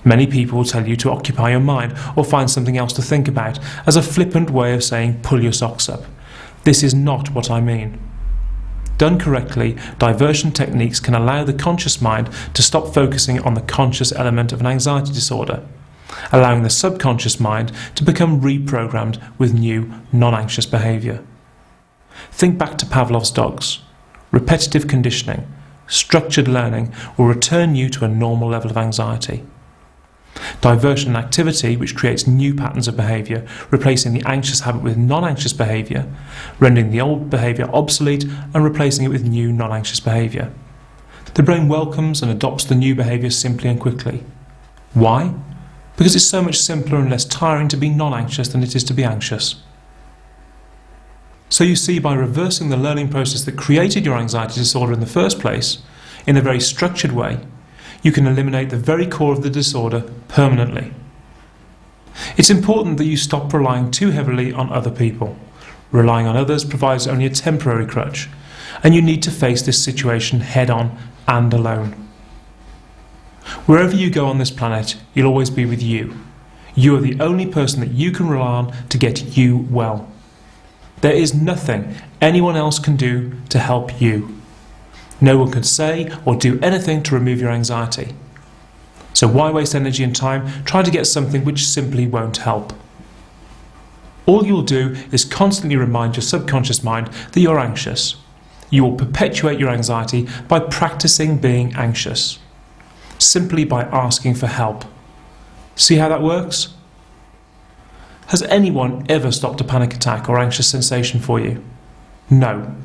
Many people will tell you to occupy your mind or find something else to think about as a flippant way of saying pull your socks up. This is not what I mean. Done correctly, diversion techniques can allow the conscious mind to stop focusing on the conscious element of an anxiety disorder, allowing the subconscious mind to become reprogrammed with new, non-anxious behaviour. Think back to Pavlov's dogs. Repetitive conditioning, structured learning will return you to a normal level of anxiety. Diversion and activity, which creates new patterns of behaviour, replacing the anxious habit with non-anxious behaviour, rendering the old behaviour obsolete and replacing it with new non-anxious behaviour. The brain welcomes and adopts the new behaviour simply and quickly. Why? Because it's so much simpler and less tiring to be non-anxious than it is to be anxious. So you see, by reversing the learning process that created your anxiety disorder in the first place, in a very structured way, you can eliminate the very core of the disorder permanently. It's important that you stop relying too heavily on other people. Relying on others provides only a temporary crutch, and you need to face this situation head-on and alone. Wherever you go on this planet, you'll always be with you. You are the only person that you can rely on to get you well. There is nothing anyone else can do to help you. No one can say or do anything to remove your anxiety. So why waste energy and time trying to get something which simply won't help? All you'll do is constantly remind your subconscious mind that you're anxious. You will perpetuate your anxiety by practicing being anxious, simply by asking for help. See how that works? Has anyone ever stopped a panic attack or anxious sensation for you? No.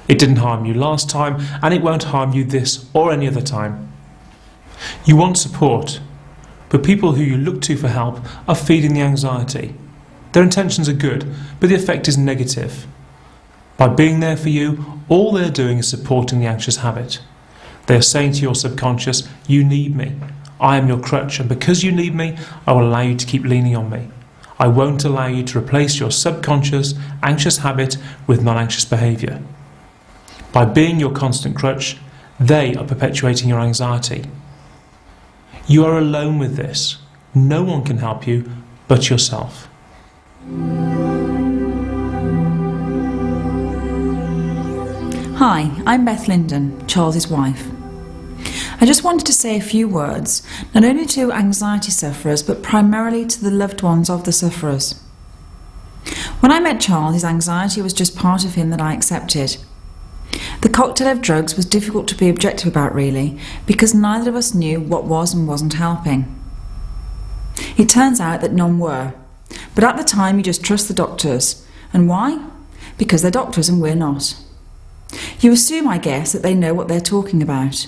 It didn't harm you last time, and it won't harm you this or any other time. You want support, but people who you look to for help are feeding the anxiety. Their intentions are good, but the effect is negative. By being there for you, all they're doing is supporting the anxious habit. They are saying to your subconscious, you need me. I am your crutch, and because you need me, I will allow you to keep leaning on me. I won't allow you to replace your subconscious, anxious habit with non-anxious behaviour. By being your constant crutch, they are perpetuating your anxiety. You are alone with this. No one can help you but yourself. Hi, I'm Beth Linden, Charles's wife. I just wanted to say a few words, not only to anxiety sufferers, but primarily to the loved ones of the sufferers. When I met Charles, his anxiety was just part of him that I accepted. The cocktail of drugs was difficult to be objective about, really, because neither of us knew what was and wasn't helping. It turns out that none were, but at the time you just trust the doctors. And why? Because they're doctors and we're not. You assume, I guess, that they know what they're talking about.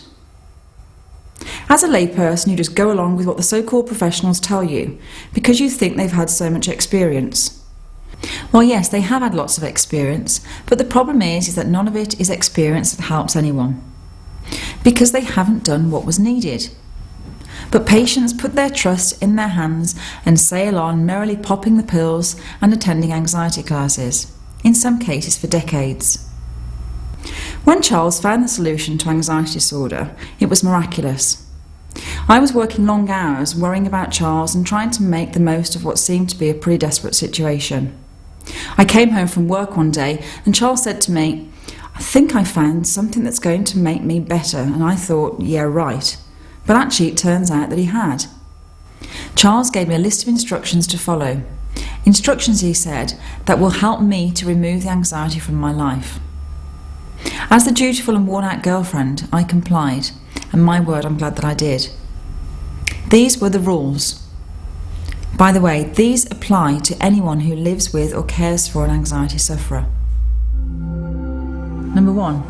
As a layperson, you just go along with what the so-called professionals tell you, because you think they've had so much experience. Well, yes, they have had lots of experience, but the problem is that none of it is experience that helps anyone, because they haven't done what was needed. But patients put their trust in their hands and sail on, merrily popping the pills and attending anxiety classes, in some cases for decades. When Charles found the solution to anxiety disorder, it was miraculous. I was working long hours, worrying about Charles and trying to make the most of what seemed to be a pretty desperate situation. I came home from work one day and Charles said to me, "I think I found something that's going to make me better," and I thought, yeah, right. But actually it turns out that he had. Charles gave me a list of instructions to follow. Instructions, he said, that will help me to remove the anxiety from my life. As the dutiful and worn-out girlfriend, I complied, and my word, I'm glad that I did. These were the rules. By the way, these apply to anyone who lives with or cares for an anxiety sufferer. Number 1,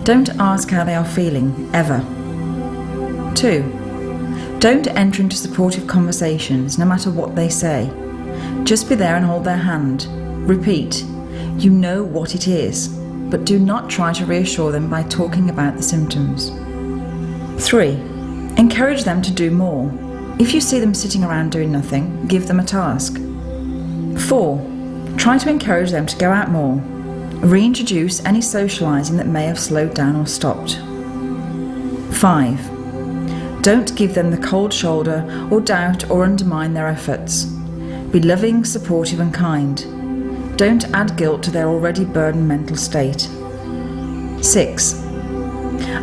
don't ask how they are feeling, ever. 2, don't enter into supportive conversations, no matter what they say. Just be there and hold their hand. Repeat, you know what it is, but do not try to reassure them by talking about the symptoms. 3, encourage them to do more. If you see them sitting around doing nothing, give them a task. 4, try to encourage them to go out more. Reintroduce any socialising that may have slowed down or stopped. 5, don't give them the cold shoulder or doubt or undermine their efforts. Be loving, supportive and kind. Don't add guilt to their already burdened mental state. 6,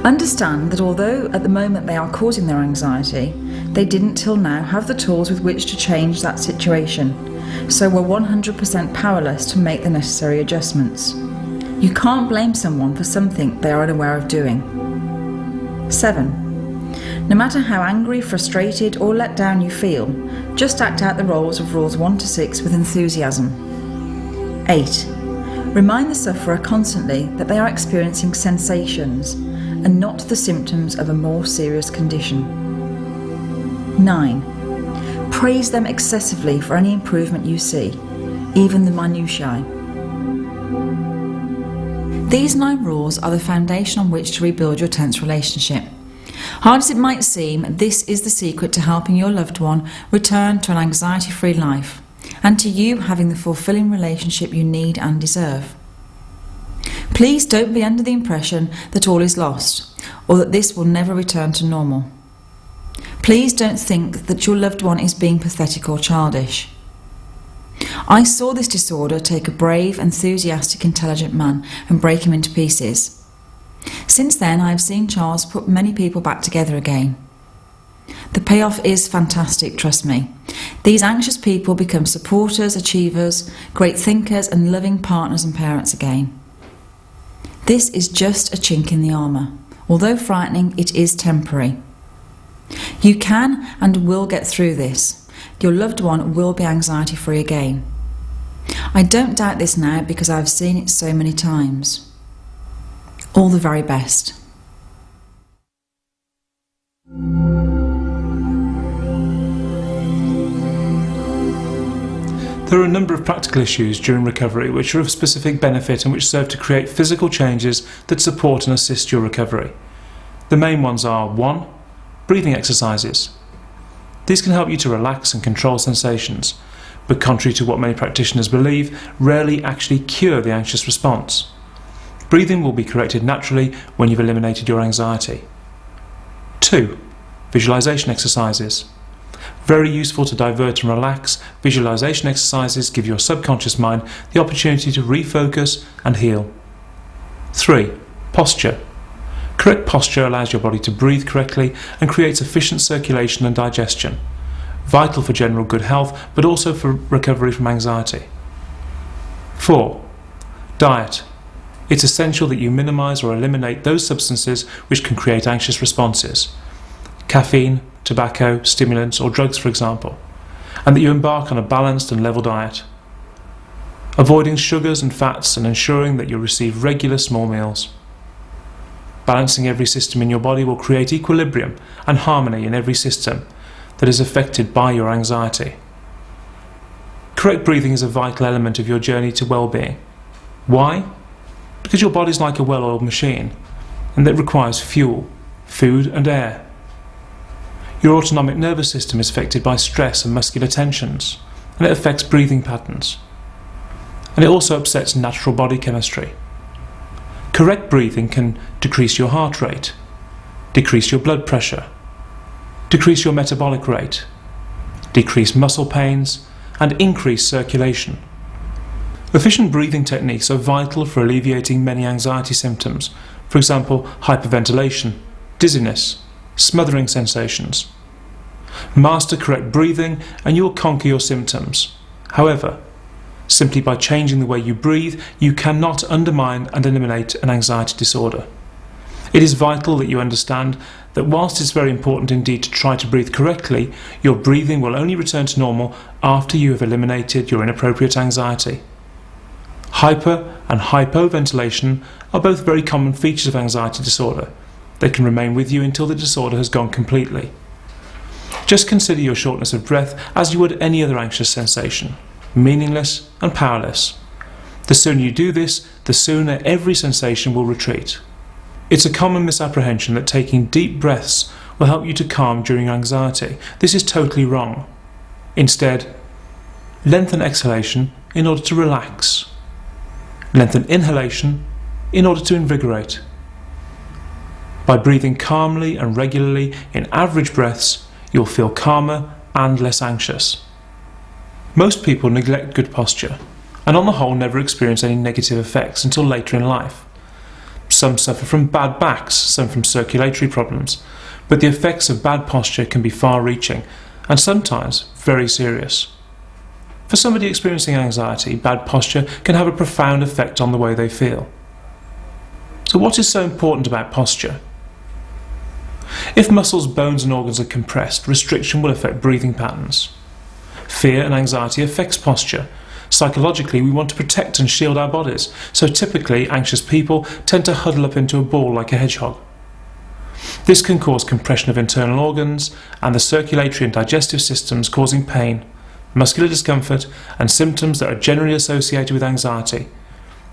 understand that although at the moment they are causing their anxiety, they didn't till now have the tools with which to change that situation, so were 100% powerless to make the necessary adjustments. You can't blame someone for something they are unaware of doing. 7, no matter how angry, frustrated or let down you feel, just act out the roles of rules 1 to 6 with enthusiasm. 8, remind the sufferer constantly that they are experiencing sensations and not the symptoms of a more serious condition. 9, praise them excessively for any improvement you see, even the minutiae. These 9 rules are the foundation on which to rebuild your tense relationship. Hard as it might seem, this is the secret to helping your loved one return to an anxiety-free life, and to you having the fulfilling relationship you need and deserve. Please don't be under the impression that all is lost, or that this will never return to normal. Please don't think that your loved one is being pathetic or childish. I saw this disorder take a brave, enthusiastic, intelligent man and break him into pieces. Since then, I have seen Charles put many people back together again. The payoff is fantastic, trust me. These anxious people become supporters, achievers, great thinkers and loving partners and parents again. This is just a chink in the armour. Although frightening, it is temporary. You can and will get through this. Your loved one will be anxiety-free again. I don't doubt this now because I've seen it so many times. All the very best. There are a number of practical issues during recovery which are of specific benefit and which serve to create physical changes that support and assist your recovery. The main ones are 1. Breathing exercises. These can help you to relax and control sensations, but contrary to what many practitioners believe, rarely actually cure the anxious response. Breathing will be corrected naturally when you've eliminated your anxiety. 2. Visualization exercises. Very useful to divert and relax, visualization exercises give your subconscious mind the opportunity to refocus and heal. 3. Posture. Correct posture allows your body to breathe correctly and creates efficient circulation and digestion, vital for general good health but also for recovery from anxiety. 4. Diet. It's essential that you minimise or eliminate those substances which can create anxious responses, caffeine, tobacco, stimulants or drugs for example, and that you embark on a balanced and level diet, avoiding sugars and fats and ensuring that you receive regular small meals. Balancing every system in your body will create equilibrium and harmony in every system that is affected by your anxiety. Correct breathing is a vital element of your journey to well-being. Why? Because your body is like a well-oiled machine, and that requires fuel, food and air. Your autonomic nervous system is affected by stress and muscular tensions, and it affects breathing patterns. And it also upsets natural body chemistry. Correct breathing can decrease your heart rate, decrease your blood pressure, decrease your metabolic rate, decrease muscle pains, and increase circulation. Efficient breathing techniques are vital for alleviating many anxiety symptoms, for example, hyperventilation, dizziness, smothering sensations. Master correct breathing and you will conquer your symptoms. However, simply by changing the way you breathe, you cannot undermine and eliminate an anxiety disorder. It is vital that you understand that whilst it's very important indeed to try to breathe correctly, your breathing will only return to normal after you have eliminated your inappropriate anxiety. Hyper and hypoventilation are both very common features of anxiety disorder. They can remain with you until the disorder has gone completely. Just consider your shortness of breath as you would any other anxious sensation, meaningless and powerless. The sooner you do this, the sooner every sensation will retreat. It's a common misapprehension that taking deep breaths will help you to calm during anxiety. This is totally wrong. Instead, lengthen exhalation in order to relax. Lengthen inhalation in order to invigorate. By breathing calmly and regularly in average breaths, you'll feel calmer and less anxious. Most people neglect good posture, and on the whole never experience any negative effects until later in life. Some suffer from bad backs, some from circulatory problems, but the effects of bad posture can be far-reaching and sometimes very serious. For somebody experiencing anxiety, bad posture can have a profound effect on the way they feel. So what is so important about posture? If muscles, bones and organs are compressed, restriction will affect breathing patterns. Fear and anxiety affects posture. Psychologically, we want to protect and shield our bodies, so typically anxious people tend to huddle up into a ball like a hedgehog. This can cause compression of internal organs and the circulatory and digestive systems, causing pain, muscular discomfort and symptoms that are generally associated with anxiety.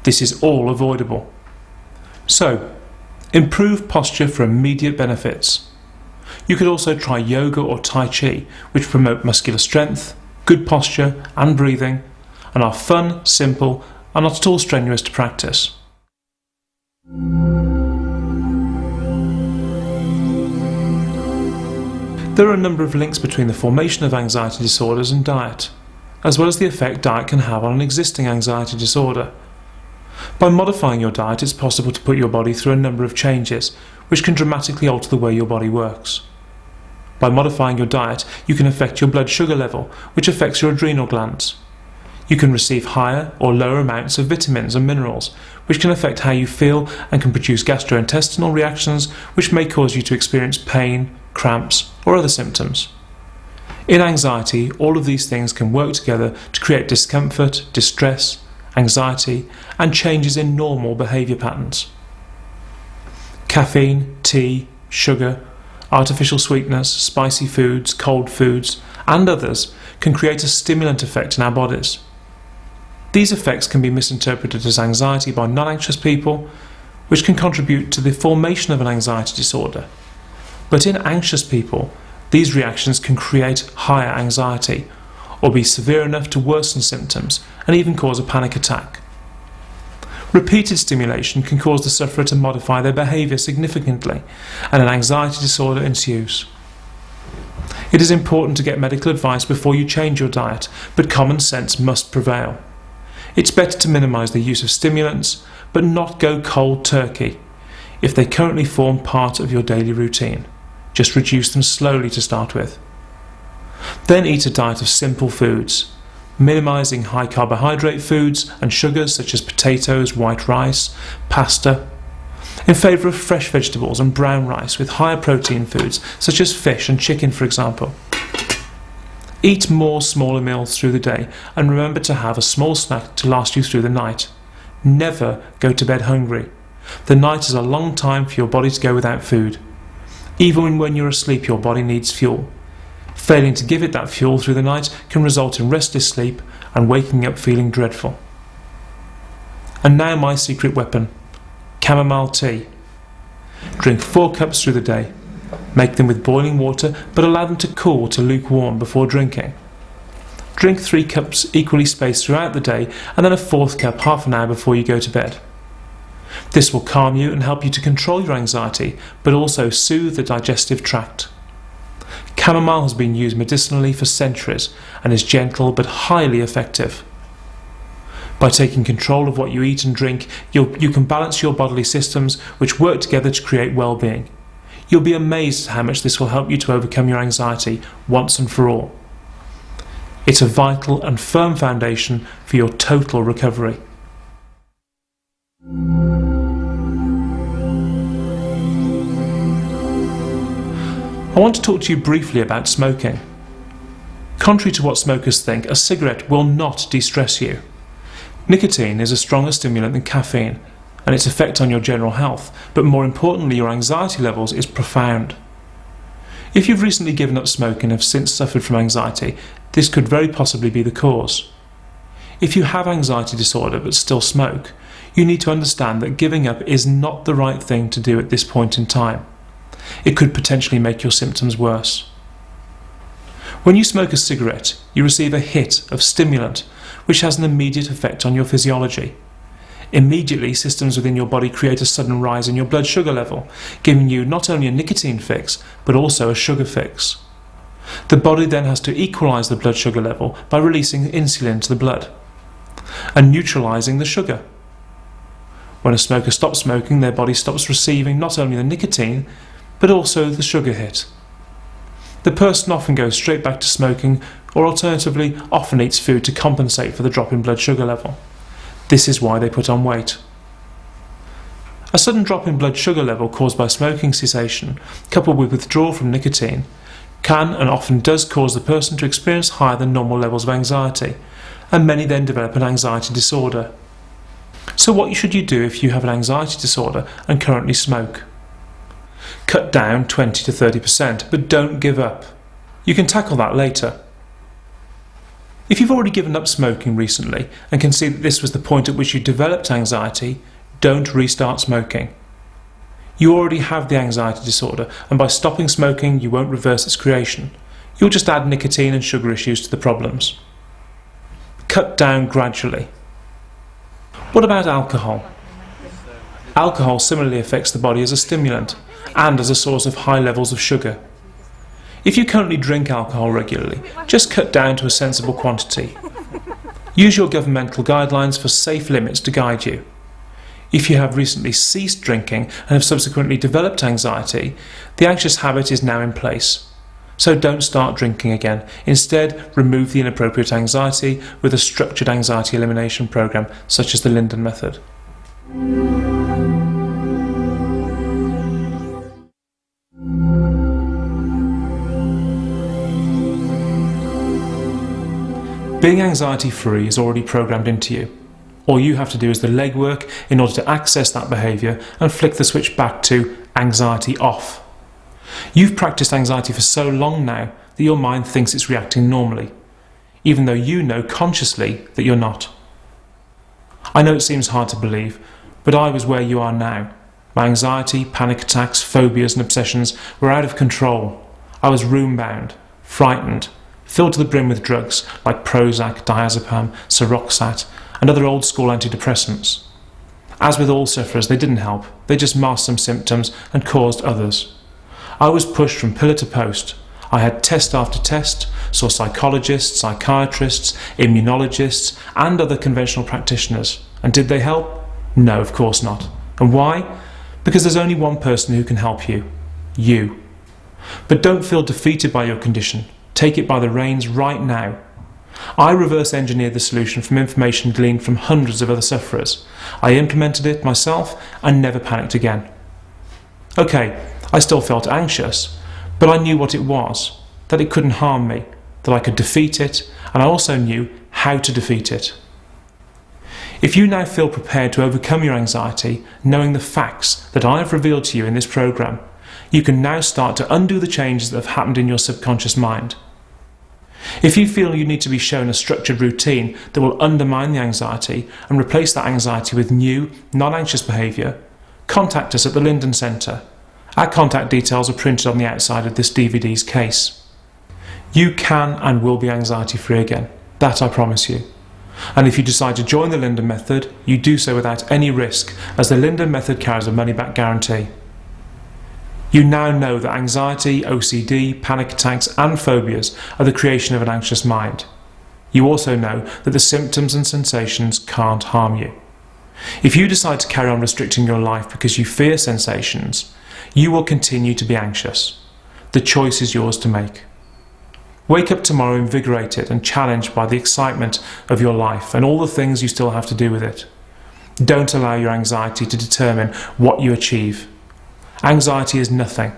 This is all avoidable. So, improve posture for immediate benefits. You could also try yoga or tai chi, which promote muscular strength, good posture and breathing, and are fun, simple, and not at all strenuous to practice. There are a number of links between the formation of anxiety disorders and diet, as well as the effect diet can have on an existing anxiety disorder. By modifying your diet, it's possible to put your body through a number of changes, which can dramatically alter the way your body works. By modifying your diet, you can affect your blood sugar level, which affects your adrenal glands. You can receive higher or lower amounts of vitamins and minerals, which can affect how you feel and can produce gastrointestinal reactions, which may cause you to experience pain, cramps, or other symptoms. In anxiety, all of these things can work together to create discomfort, distress, anxiety, and changes in normal behaviour patterns. Caffeine, tea, sugar, artificial sweeteners, spicy foods, cold foods, and others can create a stimulant effect in our bodies. These effects can be misinterpreted as anxiety by non-anxious people, which can contribute to the formation of an anxiety disorder. But in anxious people, these reactions can create higher anxiety, or be severe enough to worsen symptoms and even cause a panic attack. Repeated stimulation can cause the sufferer to modify their behaviour significantly, and an anxiety disorder ensues. It is important to get medical advice before you change your diet, but common sense must prevail. It's better to minimise the use of stimulants, but not go cold turkey. if they currently form part of your daily routine. Just reduce them slowly to start with. Then eat a diet of simple foods, minimising high carbohydrate foods and sugars such as potatoes, white rice, pasta, in favour of fresh vegetables and brown rice with higher protein foods such as fish and chicken, for example. Eat more smaller meals through the day and remember to have a small snack to last you through the night. Never go to bed hungry. The night is a long time for your body to go without food. Even when you're asleep, your body needs fuel. Failing to give it that fuel through the night can result in restless sleep and waking up feeling dreadful. And now my secret weapon, chamomile tea. Drink 4 cups through the day. Make them with boiling water, but allow them to cool to lukewarm before drinking. Drink 3 cups equally spaced throughout the day, and then a 4th cup half an hour before you go to bed. This will calm you and help you to control your anxiety, but also soothe the digestive tract. Chamomile has been used medicinally for centuries and is gentle but highly effective. By taking control of what you eat and drink, you can balance your bodily systems which work together to create well-being. You'll be amazed at how much this will help you to overcome your anxiety once and for all. It's a vital and firm foundation for your total recovery. I want to talk to you briefly about smoking. Contrary to what smokers think, a cigarette will not de-stress you. Nicotine is a stronger stimulant than caffeine, and its effect on your general health, but more importantly your anxiety levels, is profound. If you've recently given up smoking and have since suffered from anxiety, this could very possibly be the cause. If you have anxiety disorder but still smoke, you need to understand that giving up is not the right thing to do at this point in time. It could potentially make your symptoms worse. When you smoke a cigarette, you receive a hit of stimulant, which has an immediate effect on your physiology. Immediately, systems within your body create a sudden rise in your blood sugar level, giving you not only a nicotine fix, but also a sugar fix. The body then has to equalise the blood sugar level by releasing insulin to the blood and neutralising the sugar. When a smoker stops smoking, their body stops receiving not only the nicotine, but also the sugar hit. The person often goes straight back to smoking, or alternatively often eats food to compensate for the drop in blood sugar level. This is why they put on weight. A sudden drop in blood sugar level caused by smoking cessation, coupled with withdrawal from nicotine, can and often does cause the person to experience higher than normal levels of anxiety, and many then develop an anxiety disorder. So what should you do if you have an anxiety disorder and currently smoke? Cut down 20 to 30%, but don't give up. You can tackle that later. If you've already given up smoking recently and can see that this was the point at which you developed anxiety, don't restart smoking. You already have the anxiety disorder, and by stopping smoking you won't reverse its creation. You'll just add nicotine and sugar issues to the problems. Cut down gradually. What about alcohol? Alcohol similarly affects the body as a stimulant and as a source of high levels of sugar. If you currently drink alcohol regularly, just cut down to a sensible quantity. Use your governmental guidelines for safe limits to guide you. If you have recently ceased drinking and have subsequently developed anxiety, the anxious habit is now in place. So don't start drinking again. Instead, remove the inappropriate anxiety with a structured anxiety elimination program such as the Linden method. Being anxiety-free is already programmed into you. All you have to do is the legwork in order to access that behaviour and flick the switch back to anxiety off. You've practiced anxiety for so long now that your mind thinks it's reacting normally, even though you know consciously that you're not. I know it seems hard to believe, but I was where you are now. My anxiety, panic attacks, phobias and obsessions were out of control. I was room-bound, frightened, filled to the brim with drugs like Prozac, diazepam, Seroxat and other old-school antidepressants. As with all sufferers, they didn't help. They just masked some symptoms and caused others. I was pushed from pillar to post. I had test after test, saw psychologists, psychiatrists, immunologists and other conventional practitioners. And did they help? No, of course not. And why? Because there's only one person who can help you. You. But don't feel defeated by your condition. Take it by the reins right now. I reverse engineered the solution from information gleaned from hundreds of other sufferers. I implemented it myself and never panicked again. Okay, I still felt anxious, but I knew what it was, that it couldn't harm me, that I could defeat it, and I also knew how to defeat it. If you now feel prepared to overcome your anxiety, knowing the facts that I have revealed to you in this program, you can now start to undo the changes that have happened in your subconscious mind. If you feel you need to be shown a structured routine that will undermine the anxiety and replace that anxiety with new, non-anxious behaviour, contact us at the Linden Centre. Our contact details are printed on the outside of this DVD's case. You can and will be anxiety free again, that I promise you. And if you decide to join the Linden Method, you do so without any risk, as the Linden Method carries a money-back guarantee. You now know that anxiety, OCD, panic attacks and phobias are the creation of an anxious mind. You also know that the symptoms and sensations can't harm you. If you decide to carry on restricting your life because you fear sensations, you will continue to be anxious. The choice is yours to make. Wake up tomorrow invigorated and challenged by the excitement of your life and all the things you still have to do with it. Don't allow your anxiety to determine what you achieve. Anxiety is nothing.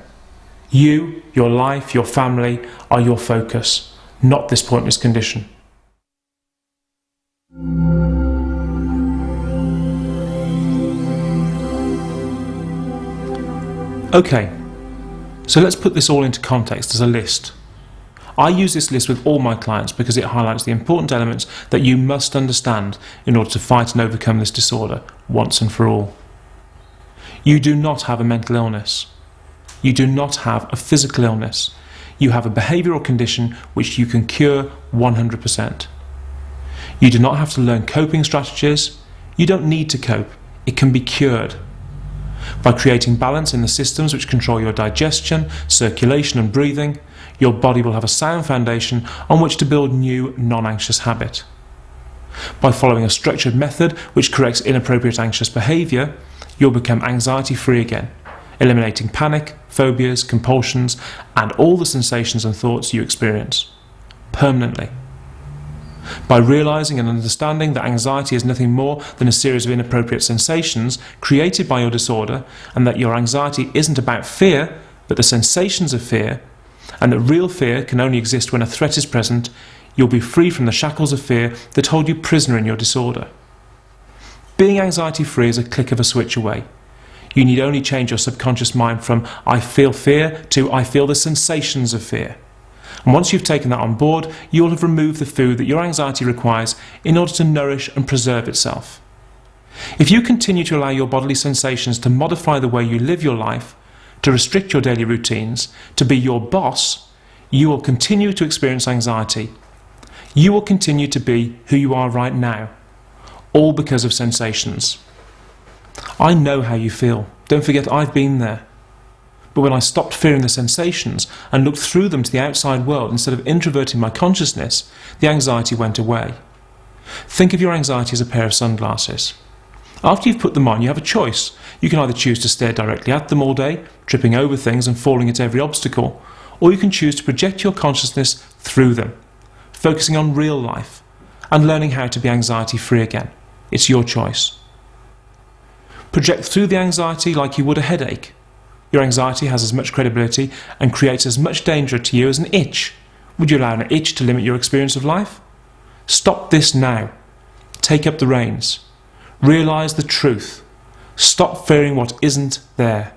You, your life, your family are your focus, not this pointless condition. Okay, so let's put this all into context as a list. I use this list with all my clients because it highlights the important elements that you must understand in order to fight and overcome this disorder once and for all. You do not have a mental illness. You do not have a physical illness. You have a behavioural condition which you can cure 100%. You do not have to learn coping strategies. You don't need to cope. It can be cured. By creating balance in the systems which control your digestion, circulation and breathing, your body will have a sound foundation on which to build new non-anxious habit. By following a structured method which corrects inappropriate anxious behaviour, you'll become anxiety-free again, eliminating panic, phobias, compulsions, and all the sensations and thoughts you experience, permanently. By realising and understanding that anxiety is nothing more than a series of inappropriate sensations created by your disorder, and that your anxiety isn't about fear, but the sensations of fear, and that real fear can only exist when a threat is present, you'll be free from the shackles of fear that hold you prisoner in your disorder. Being anxiety-free is a click of a switch away. You need only change your subconscious mind from I feel fear to I feel the sensations of fear. And once you've taken that on board, you'll have removed the food that your anxiety requires in order to nourish and preserve itself. If you continue to allow your bodily sensations to modify the way you live your life, to restrict your daily routines, to be your boss, you will continue to experience anxiety. You will continue to be who you are right now. All because of sensations. I know how you feel. Don't forget I've been there. But when I stopped fearing the sensations and looked through them to the outside world instead of introverting my consciousness, the anxiety went away. Think of your anxiety as a pair of sunglasses. After you've put them on, you have a choice. You can either choose to stare directly at them all day, tripping over things and falling at every obstacle, or you can choose to project your consciousness through them, focusing on real life and learning how to be anxiety-free again. It's your choice. Project through the anxiety like you would a headache. Your anxiety has as much credibility and creates as much danger to you as an itch. Would you allow an itch to limit your experience of life? Stop this now. Take up the reins. Realise the truth. Stop fearing what isn't there.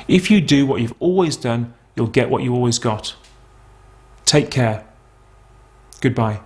If you do what you've always done, you'll get what you always got. Take care. Goodbye.